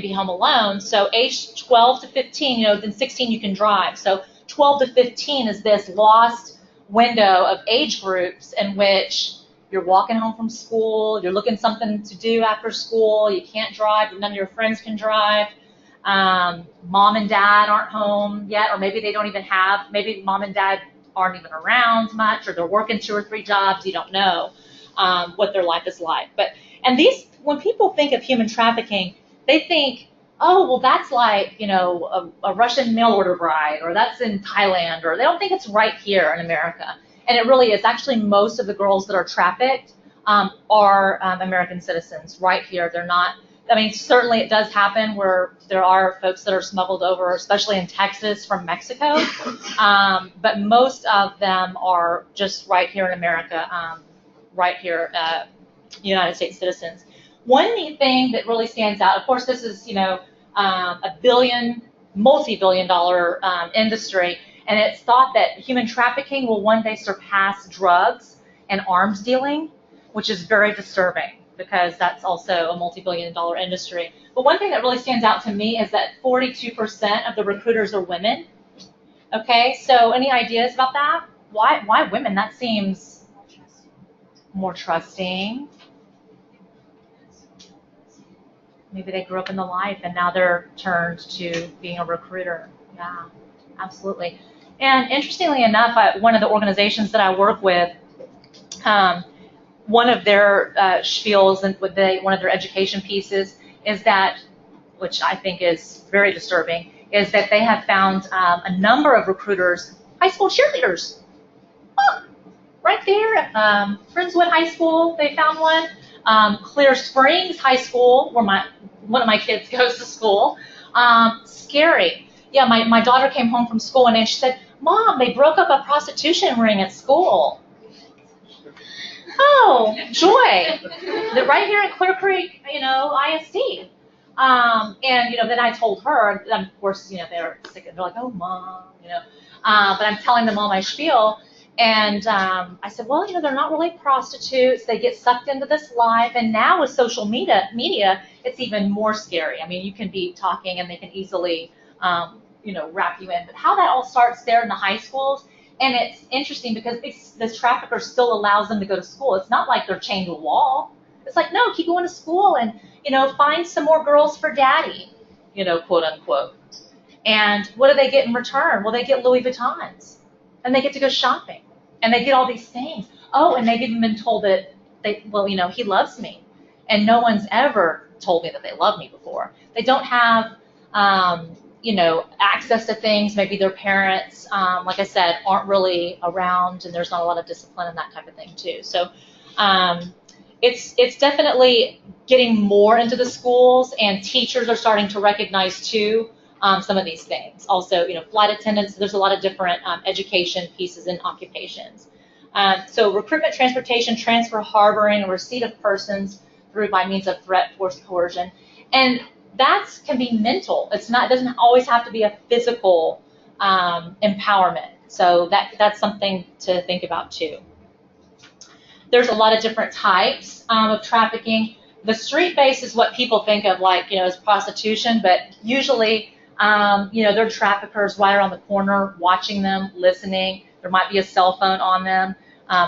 be home alone. So age 12 to 15, then 16 you can drive. So 12 to 15 is this lost window of age groups in which you're walking home from school, you're looking something to do after school, you can't drive, none of your friends can drive, mom and dad aren't home yet, or maybe they don't even have, maybe mom and dad aren't even around much, or they're working 2 or 3 jobs, you don't know what their life is like. And when people think of human trafficking, they think, oh, well, that's like, a Russian mail order bride, or that's in Thailand, or they don't think it's right here in America. And it really is. Actually, most of the girls that are trafficked are American citizens right here. They're not, certainly it does happen where there are folks that are smuggled over, especially in Texas from Mexico. But most of them are just right here in America, right here, United States citizens. One neat thing that really stands out, of course, this is, a multi-billion-dollar industry, and it's thought that human trafficking will one day surpass drugs and arms dealing, which is very disturbing because that's also a multi-billion-dollar industry. But one thing that really stands out to me is that 42% of the recruiters are women. Okay, so any ideas about that? Why women? That seems more trusting. Maybe they grew up in the life and now they're turned to being a recruiter. Yeah, absolutely. And interestingly enough, one of the organizations that I work with, one of their spiels and one of their education pieces is that, which I think is very disturbing, is that they have found a number of recruiters, high school cheerleaders. Oh, right there at Friendswood High School, they found one. Clear Springs High School, where one of my kids goes to school. Scary. Yeah, my daughter came home from school and she said, Mom, they broke up a prostitution ring at school. Oh, joy. They're right here in Clear Creek, ISD. And, then I told her, and of course, they're sick. They're like, oh, Mom, but I'm telling them all my spiel. And I said, well, they're not really prostitutes. They get sucked into this life. And now with social media, it's even more scary. You can be talking and they can easily, wrap you in. But how that all starts there in the high schools, and it's interesting because this trafficker still allows them to go to school. It's not like they're chained to a wall. It's like, no, keep going to school and, find some more girls for daddy, quote unquote. And what do they get in return? Well, they get Louis Vuittons. And they get to go shopping. And they get all these things. Oh, and they've even been told that, he loves me. And no one's ever told me that they love me before. They don't have, access to things. Maybe their parents, like I said, aren't really around, and there's not a lot of discipline and that type of thing too. So it's definitely getting more into the schools, and teachers are starting to recognize too some of these things. Also, flight attendants, there's a lot of different education pieces and occupations. So recruitment, transportation, transfer, harboring, and receipt of persons through by means of threat, force, coercion. And that can be mental. It doesn't always have to be a physical empowerment. So that's something to think about too. There's a lot of different types of trafficking. The street-based is what people think of like, as prostitution, but usually, there are traffickers right around the corner watching them, listening. There might be a cell phone on them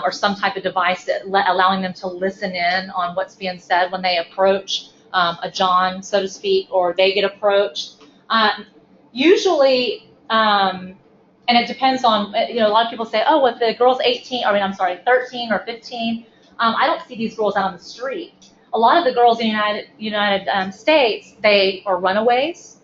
or some type of device that allowing them to listen in on what's being said when they approach a John, so to speak, or they get approached. Usually, and it depends on, a lot of people say, oh, well, if the girl's 13 or 15, I don't see these girls out on the street. A lot of the girls in the United States, they are runaways.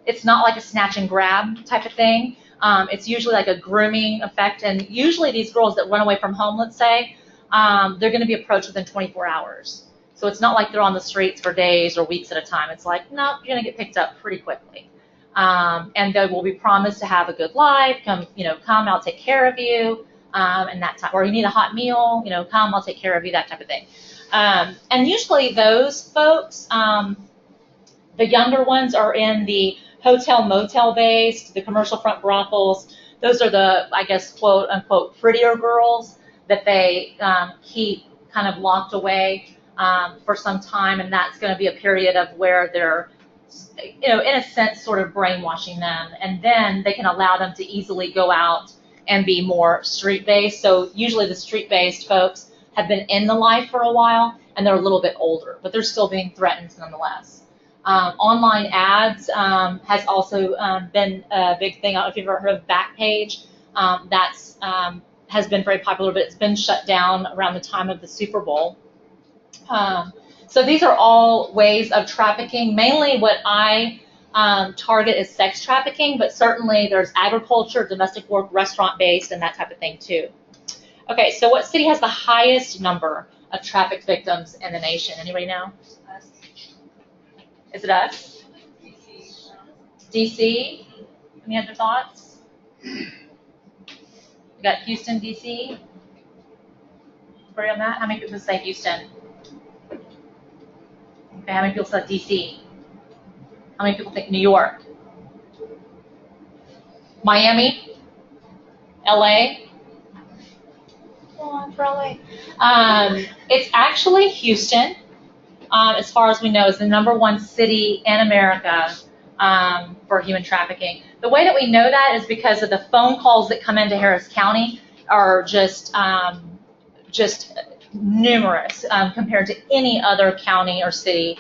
It's not like a snatch and grab type of thing. It's usually like a grooming effect, and usually these girls that run away from home, let's say, they're going to be approached within 24 hours. So it's not like they're on the streets for days or weeks at a time. It's like, no, you're going to get picked up pretty quickly. And they will be promised to have a good life. Come, I'll take care of you, and that type. Or you need a hot meal, come, I'll take care of you, that type of thing. And usually those folks, the younger ones are in the hotel motel based, the commercial front brothels. Those are the, I guess, quote unquote, prettier girls that they keep kind of locked away for some time, and that's going to be a period of where they're, in a sense, sort of brainwashing them, and then they can allow them to easily go out and be more street-based. So usually the street-based folks have been in the life for a while, and they're a little bit older, but they're still being threatened nonetheless. Online ads has also been a big thing. I don't know if you've ever heard of Backpage. That's has been very popular, but it's been shut down around the time of the Super Bowl. So these are all ways of trafficking. Mainly what I target is sex trafficking, but certainly there's agriculture, domestic work, restaurant-based, and that type of thing too. Okay, so what city has the highest number of trafficked victims in the nation? Anybody know? Is it us? DC? Any other thoughts? We got Houston, DC. Agree on that? How many people say Houston? Okay, how many people said DC? How many people think New York? Miami? LA? Come on, for LA. It's actually Houston. As far as we know, is the #1 city in America for human trafficking. The way that we know that is because of the phone calls that come into Harris County are just numerous compared to any other county or city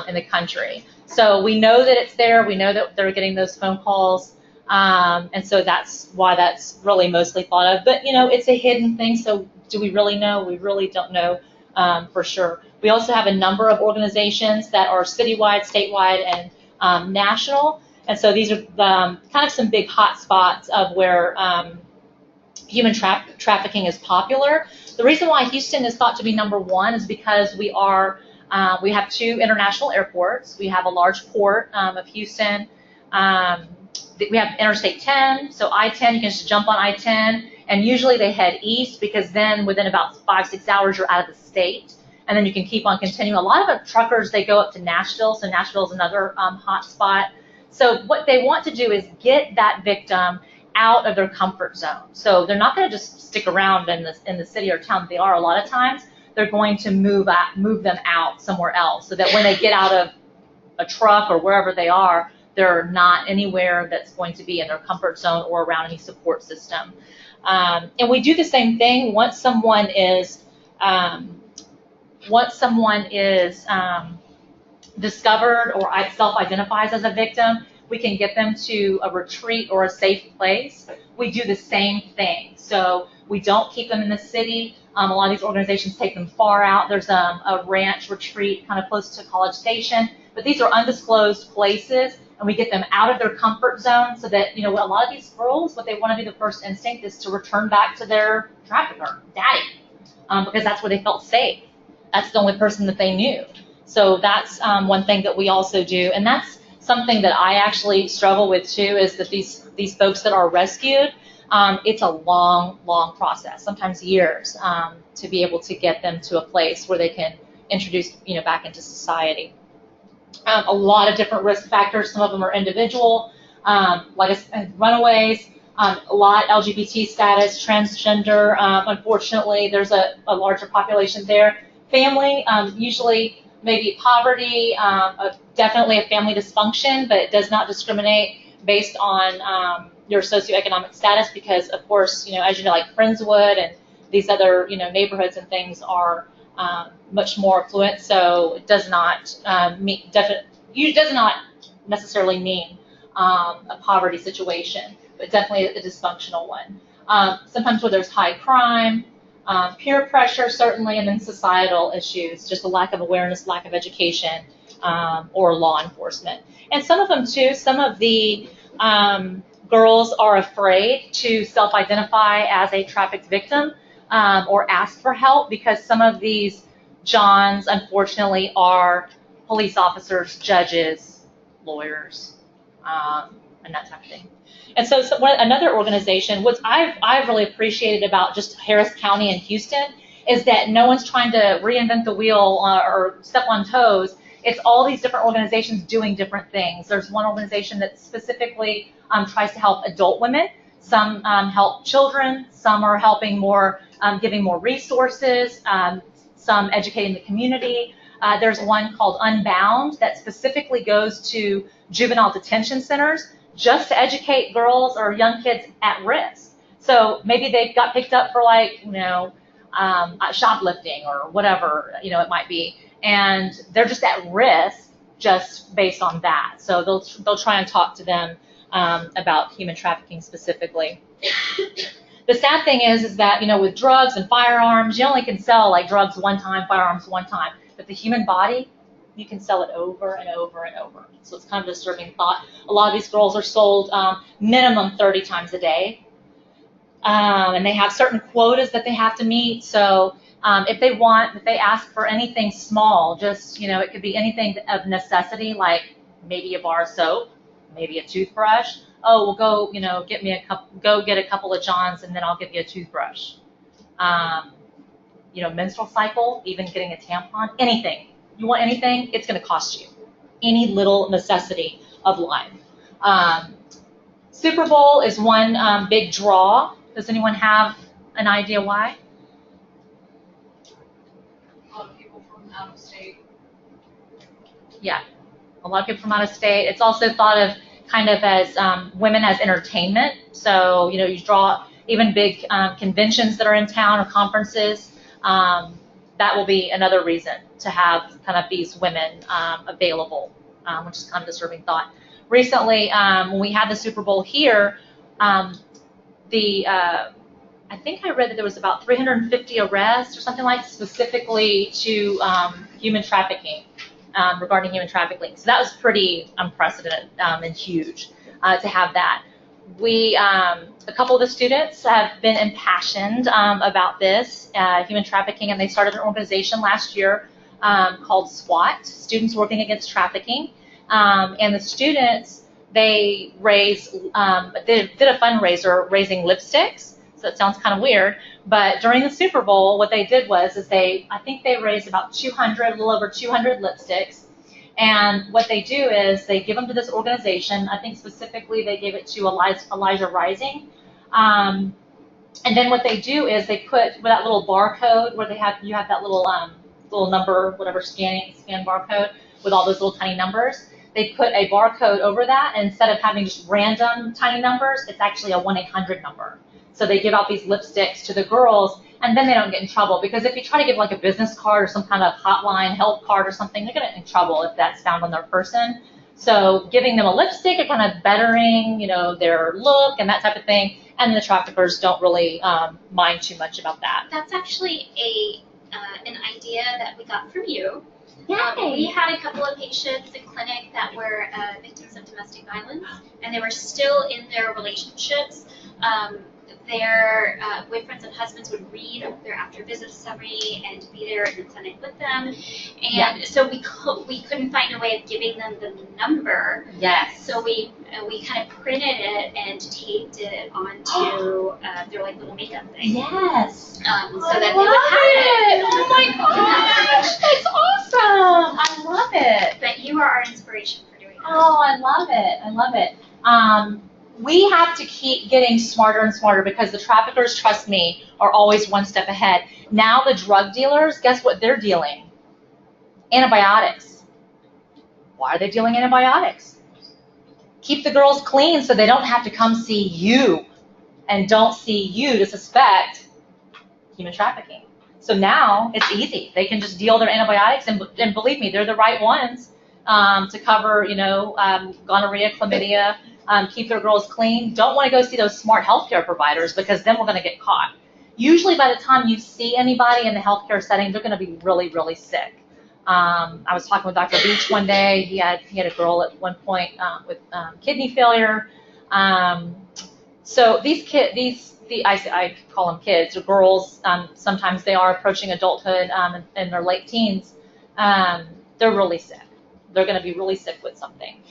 in the country. So we know that it's there. We know that they're getting those phone calls, and so that's why that's really mostly thought of. But it's a hidden thing. So do we really know? We really don't know for sure. We also have a number of organizations that are citywide, statewide, and national. And so these are kind of some big hot spots of where human trafficking is popular. The reason why Houston is thought to be #1 is because we have 2 international airports. We have a large port of Houston. We have Interstate 10, so I-10, you can just jump on I-10, and usually they head east because then within about 5-6 hours you're out of the state. And then you can keep on continuing. A lot of the truckers, they go up to Nashville, so Nashville is another hot spot. So what they want to do is get that victim out of their comfort zone. So they're not going to just stick around in the city or town that they are. A lot of times they're going to move them out somewhere else so that when they get out of a truck or wherever they are, they're not anywhere that's going to be in their comfort zone or around any support system. And we do the same thing once someone is discovered or self-identifies as a victim, we can get them to a retreat or a safe place. We do the same thing. So we don't keep them in the city. A lot of these organizations take them far out. There's a ranch retreat kind of close to College Station. But these are undisclosed places, and we get them out of their comfort zone so that, a lot of these girls, what they want to do, the first instinct is to return back to their trafficker, daddy, because that's where they felt safe. That's the only person that they knew. So that's one thing that we also do, and that's something that I actually struggle with too, is that these folks that are rescued, it's a long, long process, sometimes years, to be able to get them to a place where they can introduce, back into society. A lot of different risk factors. Some of them are individual, like I said, runaways. A lot LGBT status, transgender. Unfortunately, there's a larger population there. Family, usually maybe poverty, definitely a family dysfunction, but it does not discriminate based on your socioeconomic status because, of course, as you know, like Friendswood and these other, neighborhoods and things are much more affluent, so it does not does not necessarily mean a poverty situation, but definitely a dysfunctional one. Sometimes where there's high crime, peer pressure certainly, and then societal issues, just a lack of awareness, lack of education, or law enforcement. And some of them too, some of the girls are afraid to self-identify as a trafficked victim or ask for help because some of these Johns, unfortunately, are police officers, judges, lawyers, and that type of thing. And so another organization, what I've really appreciated about just Harris County and Houston is that no one's trying to reinvent the wheel or step on toes. It's all these different organizations doing different things. There's one organization that specifically tries to help adult women. Some help children. Some are helping more, giving more resources. Some educating the community. There's one called Unbound that specifically goes to juvenile detention centers just to educate girls or young kids at risk. So maybe they got picked up for shoplifting or whatever, it might be. And they're just at risk just based on that. So they'll try and talk to them about human trafficking specifically. The sad thing is that, with drugs and firearms, you only can sell drugs one time, firearms one time. But the human body, you can sell it over and over and over. So it's kind of a disturbing thought. A lot of these girls are sold minimum 30 times a day. And they have certain quotas that they have to meet. So if they ask for anything small, just, it could be anything of necessity, like maybe a bar of soap, maybe a toothbrush. Oh, well, go get a couple of Johns and then I'll give you a toothbrush. Menstrual cycle, even getting a tampon, anything. You want anything, it's going to cost you. Any little necessity of life. Super Bowl is one big draw. Does anyone have an idea why? A lot of people from out of state. Yeah, a lot of people from out of state. It's also thought of kind of as women as entertainment. So, you draw even big conventions that are in town or conferences. That will be another reason to have kind of these women available, which is kind of a disturbing thought. Recently, when we had the Super Bowl here, I think I read that there was about 350 arrests or something like specifically to human trafficking, regarding human trafficking. So that was pretty unprecedented and huge to have that. A couple of the students have been impassioned about this, human trafficking, and they started an organization last year called SWAT, Students Working Against Trafficking. And the students, they did a fundraiser raising lipsticks. So it sounds kind of weird, but during the Super Bowl, what they did was I think they raised about 200, a little over 200 lipsticks. And what they do is they give them to this organization. I think specifically they gave it to Elijah Rising. And then what they do is they put with that little barcode where you have that little number, whatever scan barcode with all those little tiny numbers. They put a barcode over that, and instead of having just random tiny numbers, it's actually a 1-800 number. So they give out these lipsticks to the girls, and then they don't get in trouble. Because if you try to give a business card or some kind of hotline help card or something, they're going to get in trouble if that's found on their person. So giving them a lipstick are kind of bettering, their look and that type of thing. And the traffickers don't really mind too much about that. That's actually an idea that we got from you. Yay. We had a couple of patients in clinic that were victims of domestic violence, and they were still in their relationships. Their boyfriends and husbands would read their after visit summary and be there in the clinic with them, and so we couldn't find a way of giving them the number. Yes. So we kind of printed it and taped it onto their little makeup thing. Yes. So that they would have it. Oh my gosh, that's awesome! I love it. But you are our inspiration for doing that. Oh, I love it. I love it. we have to keep getting smarter and smarter because the traffickers, trust me, are always one step ahead. Now the drug dealers, guess what they're dealing? Antibiotics. Why are they dealing antibiotics? Keep the girls clean so they don't have to come see you and don't see you to suspect human trafficking. So now it's easy. They can just deal their antibiotics, and believe me, they're the right ones to cover, gonorrhea, chlamydia, keep their girls clean. Don't want to go see those smart healthcare providers because then we're going to get caught. Usually by the time you see anybody in the healthcare setting, they're going to be really, really sick. I was talking with Dr. Beach one day. He had a girl at one point with kidney failure. So I call them kids or girls. Sometimes they are approaching adulthood in their late teens. They're really sick. They're going to be really sick with something.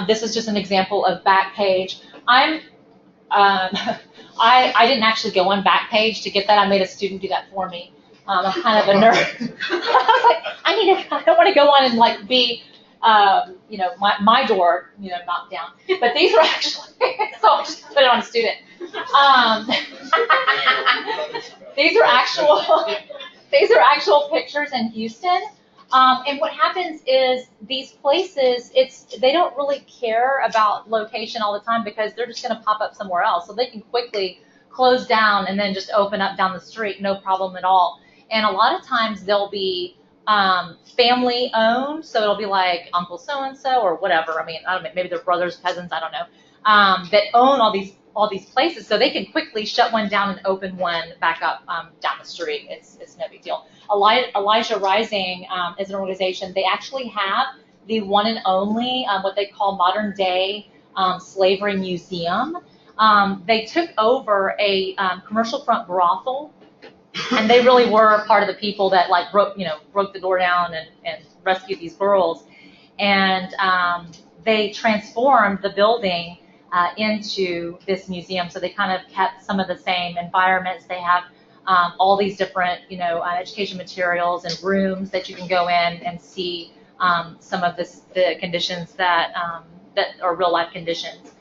This is just an example of Backpage. I didn't actually go on Backpage to get that. I made a student do that for me. I'm kind of a nerd. I was like, I don't want to go on and be, my door, knocked down. But these are actually, so I'll just put it on a student. These are actual pictures in Houston. And what happens is these places, they don't really care about location all the time because they're just going to pop up somewhere else. So they can quickly close down and then just open up down the street, no problem at all. And a lot of times they'll be family owned, so it'll be like Uncle so-and-so or whatever. I don't know, maybe they're brothers, cousins, I don't know, that own all these places, so they can quickly shut one down and open one back up down the street. It's no big deal. Elijah Rising is an organization. They actually have the one and only what they call modern day slavery museum. They took over a commercial front brothel, and they really were part of the people that broke the door down and rescued these girls. And they transformed the building into this museum. So they kind of kept some of the same environments. They have all these different, education materials and rooms that you can go in and see some of the conditions that are real life conditions.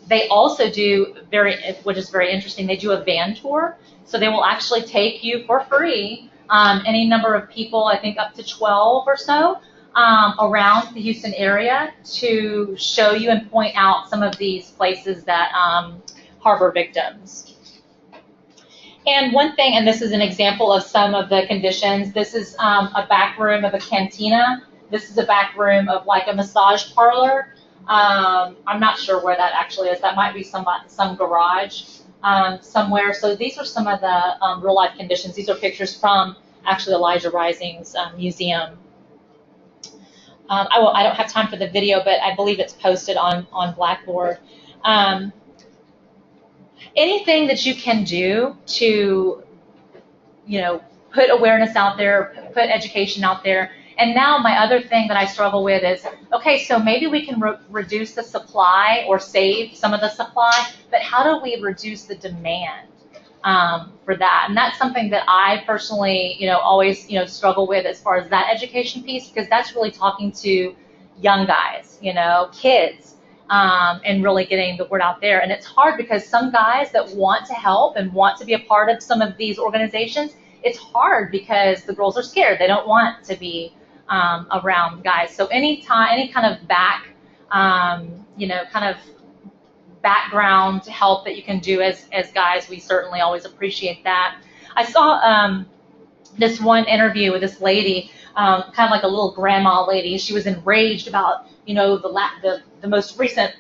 They also do which is very interesting, they do a van tour. So they will actually take you for free, any number of people, I think up to 12 or so, around the Houston area to show you and point out some of these places that harbor victims. And one thing, and this is an example of some of the conditions, this is a back room of a cantina. This is a back room of like a massage parlor. I'm not sure where that actually is. That might be some garage somewhere. So these are some of the real life conditions. These are pictures from actually Elijah Rising's museum. I don't have time for the video, but I believe it's posted on Blackboard. Anything that you can do to, put awareness out there, put education out there. And now my other thing that I struggle with is, okay, so maybe we can reduce the supply or save some of the supply, but how do we reduce the demand for that? And that's something that I personally, always, struggle with as far as that education piece, because that's really talking to young guys, kids, and really getting the word out there. And it's hard because some guys that want to help and want to be a part of some of these organizations, it's hard because the girls are scared. They don't want to be around guys. So any kind of background help that you can do as guys, we certainly always appreciate that. I saw this one interview with this lady, kind of like a little grandma lady. She was enraged about, the most recent,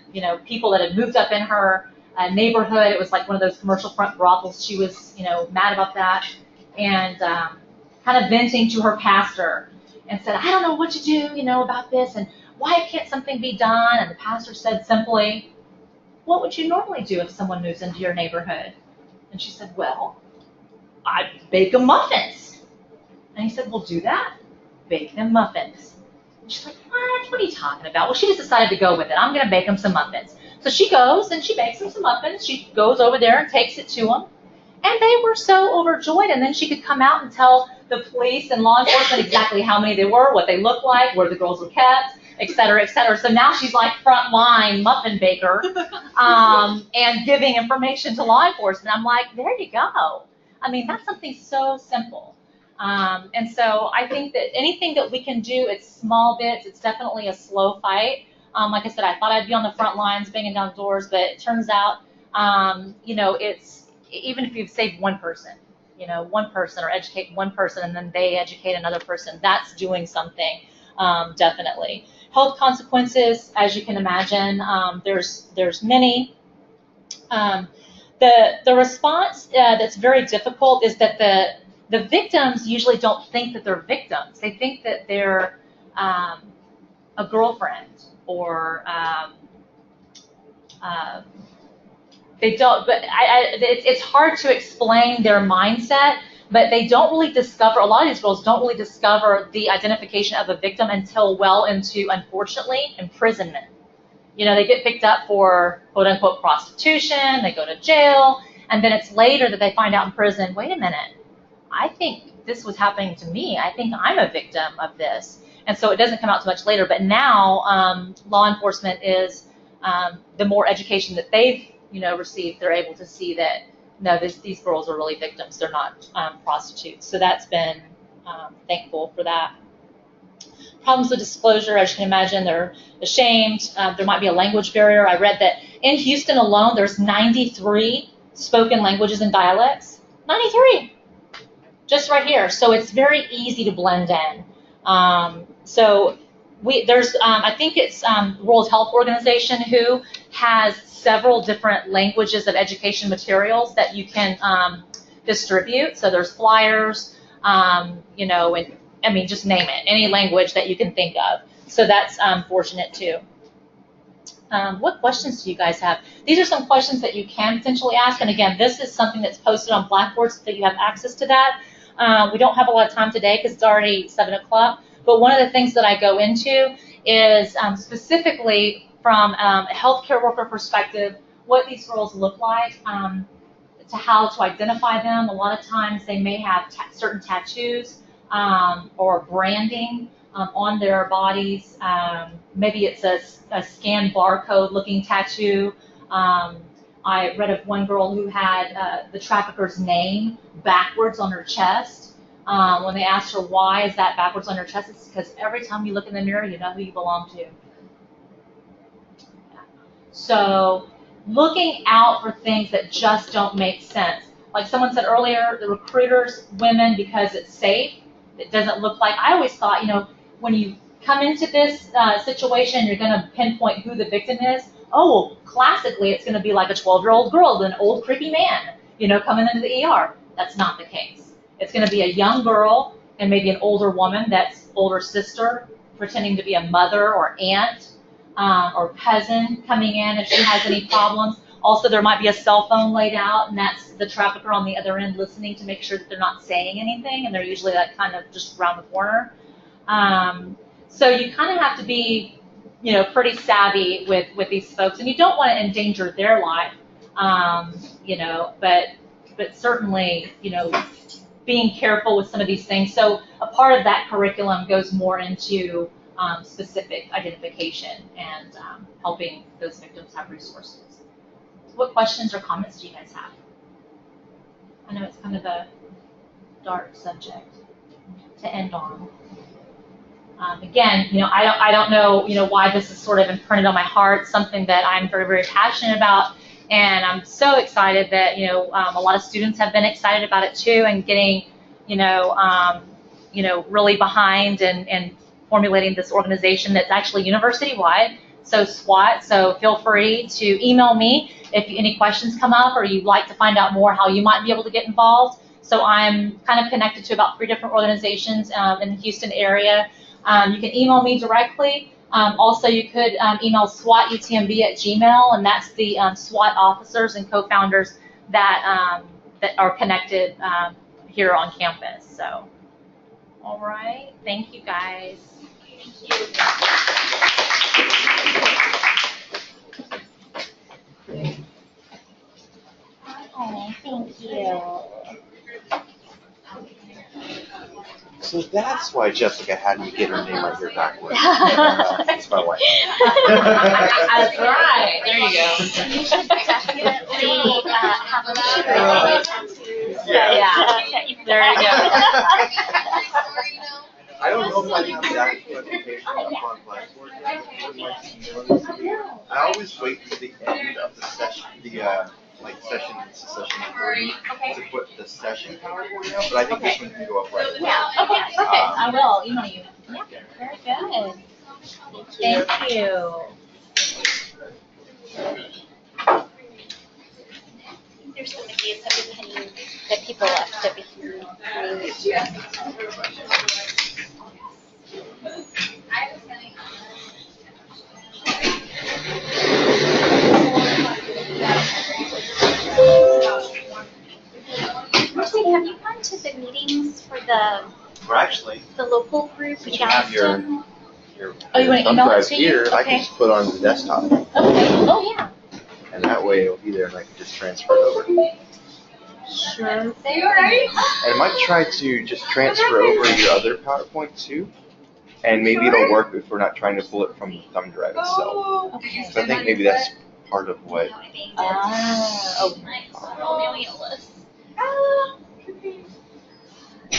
people that had moved up in her neighborhood. It was like one of those commercial front brothels. She was, mad about that and kind of venting to her pastor and said, I don't know what to do, about this, and why can't something be done? And the pastor said simply, what would you normally do if someone moves into your neighborhood? And she said, well, I'd bake them muffins. And he said, well, do that. Bake them muffins. And she's like, what? What are you talking about? Well, she just decided to go with it. I'm going to bake them some muffins. So she goes and she bakes them some muffins. She goes over there and takes it to them. And they were so overjoyed. And then she could come out and tell the police and law enforcement exactly how many they were, what they looked like, where the girls were kept. et cetera, et cetera. So now she's like frontline muffin baker and giving information to law enforcement. I'm like, there you go. I mean, that's something so simple. And so I think that anything that we can do, it's small bits. It's definitely a slow fight. Like I said, I thought I'd be on the front lines banging down doors, but it turns out, it's even if you've saved one person, one person, or educate one person and then they educate another person, that's doing something, definitely. Health consequences, as you can imagine, there's many. The response that's very difficult is that the victims usually don't think that they're victims. They think that they're a girlfriend or they don't. But it's hard to explain their mindset. But they don't really discover. A lot of these girls don't really discover the identification of a victim until well into, unfortunately, imprisonment. They get picked up for quote-unquote prostitution, they go to jail, and then it's later that they find out in prison, wait a minute, I think this was happening to me. I think I'm a victim of this. And so it doesn't come out too much later. But now law enforcement is, the more education that they've received, they're able to see that, no, these girls are really victims. They're not prostitutes. So that's been thankful for that. Problems with disclosure, as you can imagine, they're ashamed. There might be a language barrier. I read that in Houston alone, there's 93 spoken languages and dialects. 93, just right here. So it's very easy to blend in. There's, I think it's World Health Organization who has several different languages of education materials that you can distribute. So there's flyers, and just name it, any language that you can think of. So that's fortunate too. What questions do you guys have? These are some questions that you can potentially ask. And again, this is something that's posted on Blackboard so that you have access to that. We don't have a lot of time today because it's already 7 o'clock. But one of the things that I go into is specifically from a healthcare worker perspective, what these girls look like, to how to identify them. A lot of times they may have certain tattoos or branding on their bodies. Maybe it's a scanned barcode looking tattoo. I read of one girl who had the trafficker's name backwards on her chest. When they asked her why is that backwards on her chest, it's because every time you look in the mirror, you know who you belong to. Yeah. So looking out for things that just don't make sense. Like someone said earlier, the recruiters, women, because it's safe. It doesn't look like, I always thought, when you come into this situation, you're going to pinpoint who the victim is. Oh, well, classically, it's going to be like a 12-year-old girl, an old creepy man, coming into the ER. That's not the case. It's going to be a young girl and maybe an older woman, that's older sister, pretending to be a mother or aunt or cousin coming in if she has any problems. Also, there might be a cell phone laid out, and that's the trafficker on the other end listening to make sure that they're not saying anything, and they're usually like kind of just around the corner. So you kind of have to be, pretty savvy with these folks, and you don't want to endanger their life, but certainly, being careful with some of these things. So a part of that curriculum goes more into specific identification and helping those victims have resources. What questions or comments do you guys have? I know it's kind of a dark subject to end on. Again, I don't know, why this is sort of imprinted on my heart. Something that I'm very, very passionate about, and I'm so excited that a lot of students have been excited about it too, and getting, really behind and formulating this organization that's actually university-wide. So SWAT. So feel free to email me if any questions come up or you'd like to find out more how you might be able to get involved. So I'm kind of connected to about 3 different organizations in the Houston area. You can email me directly. Also, you could email swatutmb@gmail, and that's the SWAT officers and co-founders that are connected here on campus. So, all right. Thank you, guys. Thank you. Oh, thank you. So that's why Jessica had me get her name right here backwards. That's my wife. That's right. There you go. You should definitely have a sugar tattoos. Yeah. There you go. I don't know if I have that presentation up on Blackboard. I always wait to the end of the session, session 3, to put the session PowerPoint out, but I think this one can go up right away. Yeah, okay, perfect. I will email you. Yeah, very good. Thank you. There's some ideas that we can, that people left that we can Mercy, have you gone to the meetings for Or actually, the local group in you have your Oh, you want to thumb email it drive to you? here. I Okay. can just put it on the desktop, Okay. Oh, yeah. and that way it'll be there, and I can just transfer it over. Sure. And I might try to just transfer over your other PowerPoint too, and maybe it'll work if we're not trying to pull it from the thumb drive itself. Okay. So I think maybe that's part of what. Oh,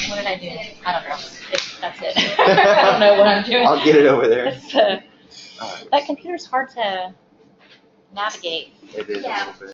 what did I do? I don't know. That's it. I don't know what I'm doing. I'll get it over there. That computer's hard to navigate. It is a little bit.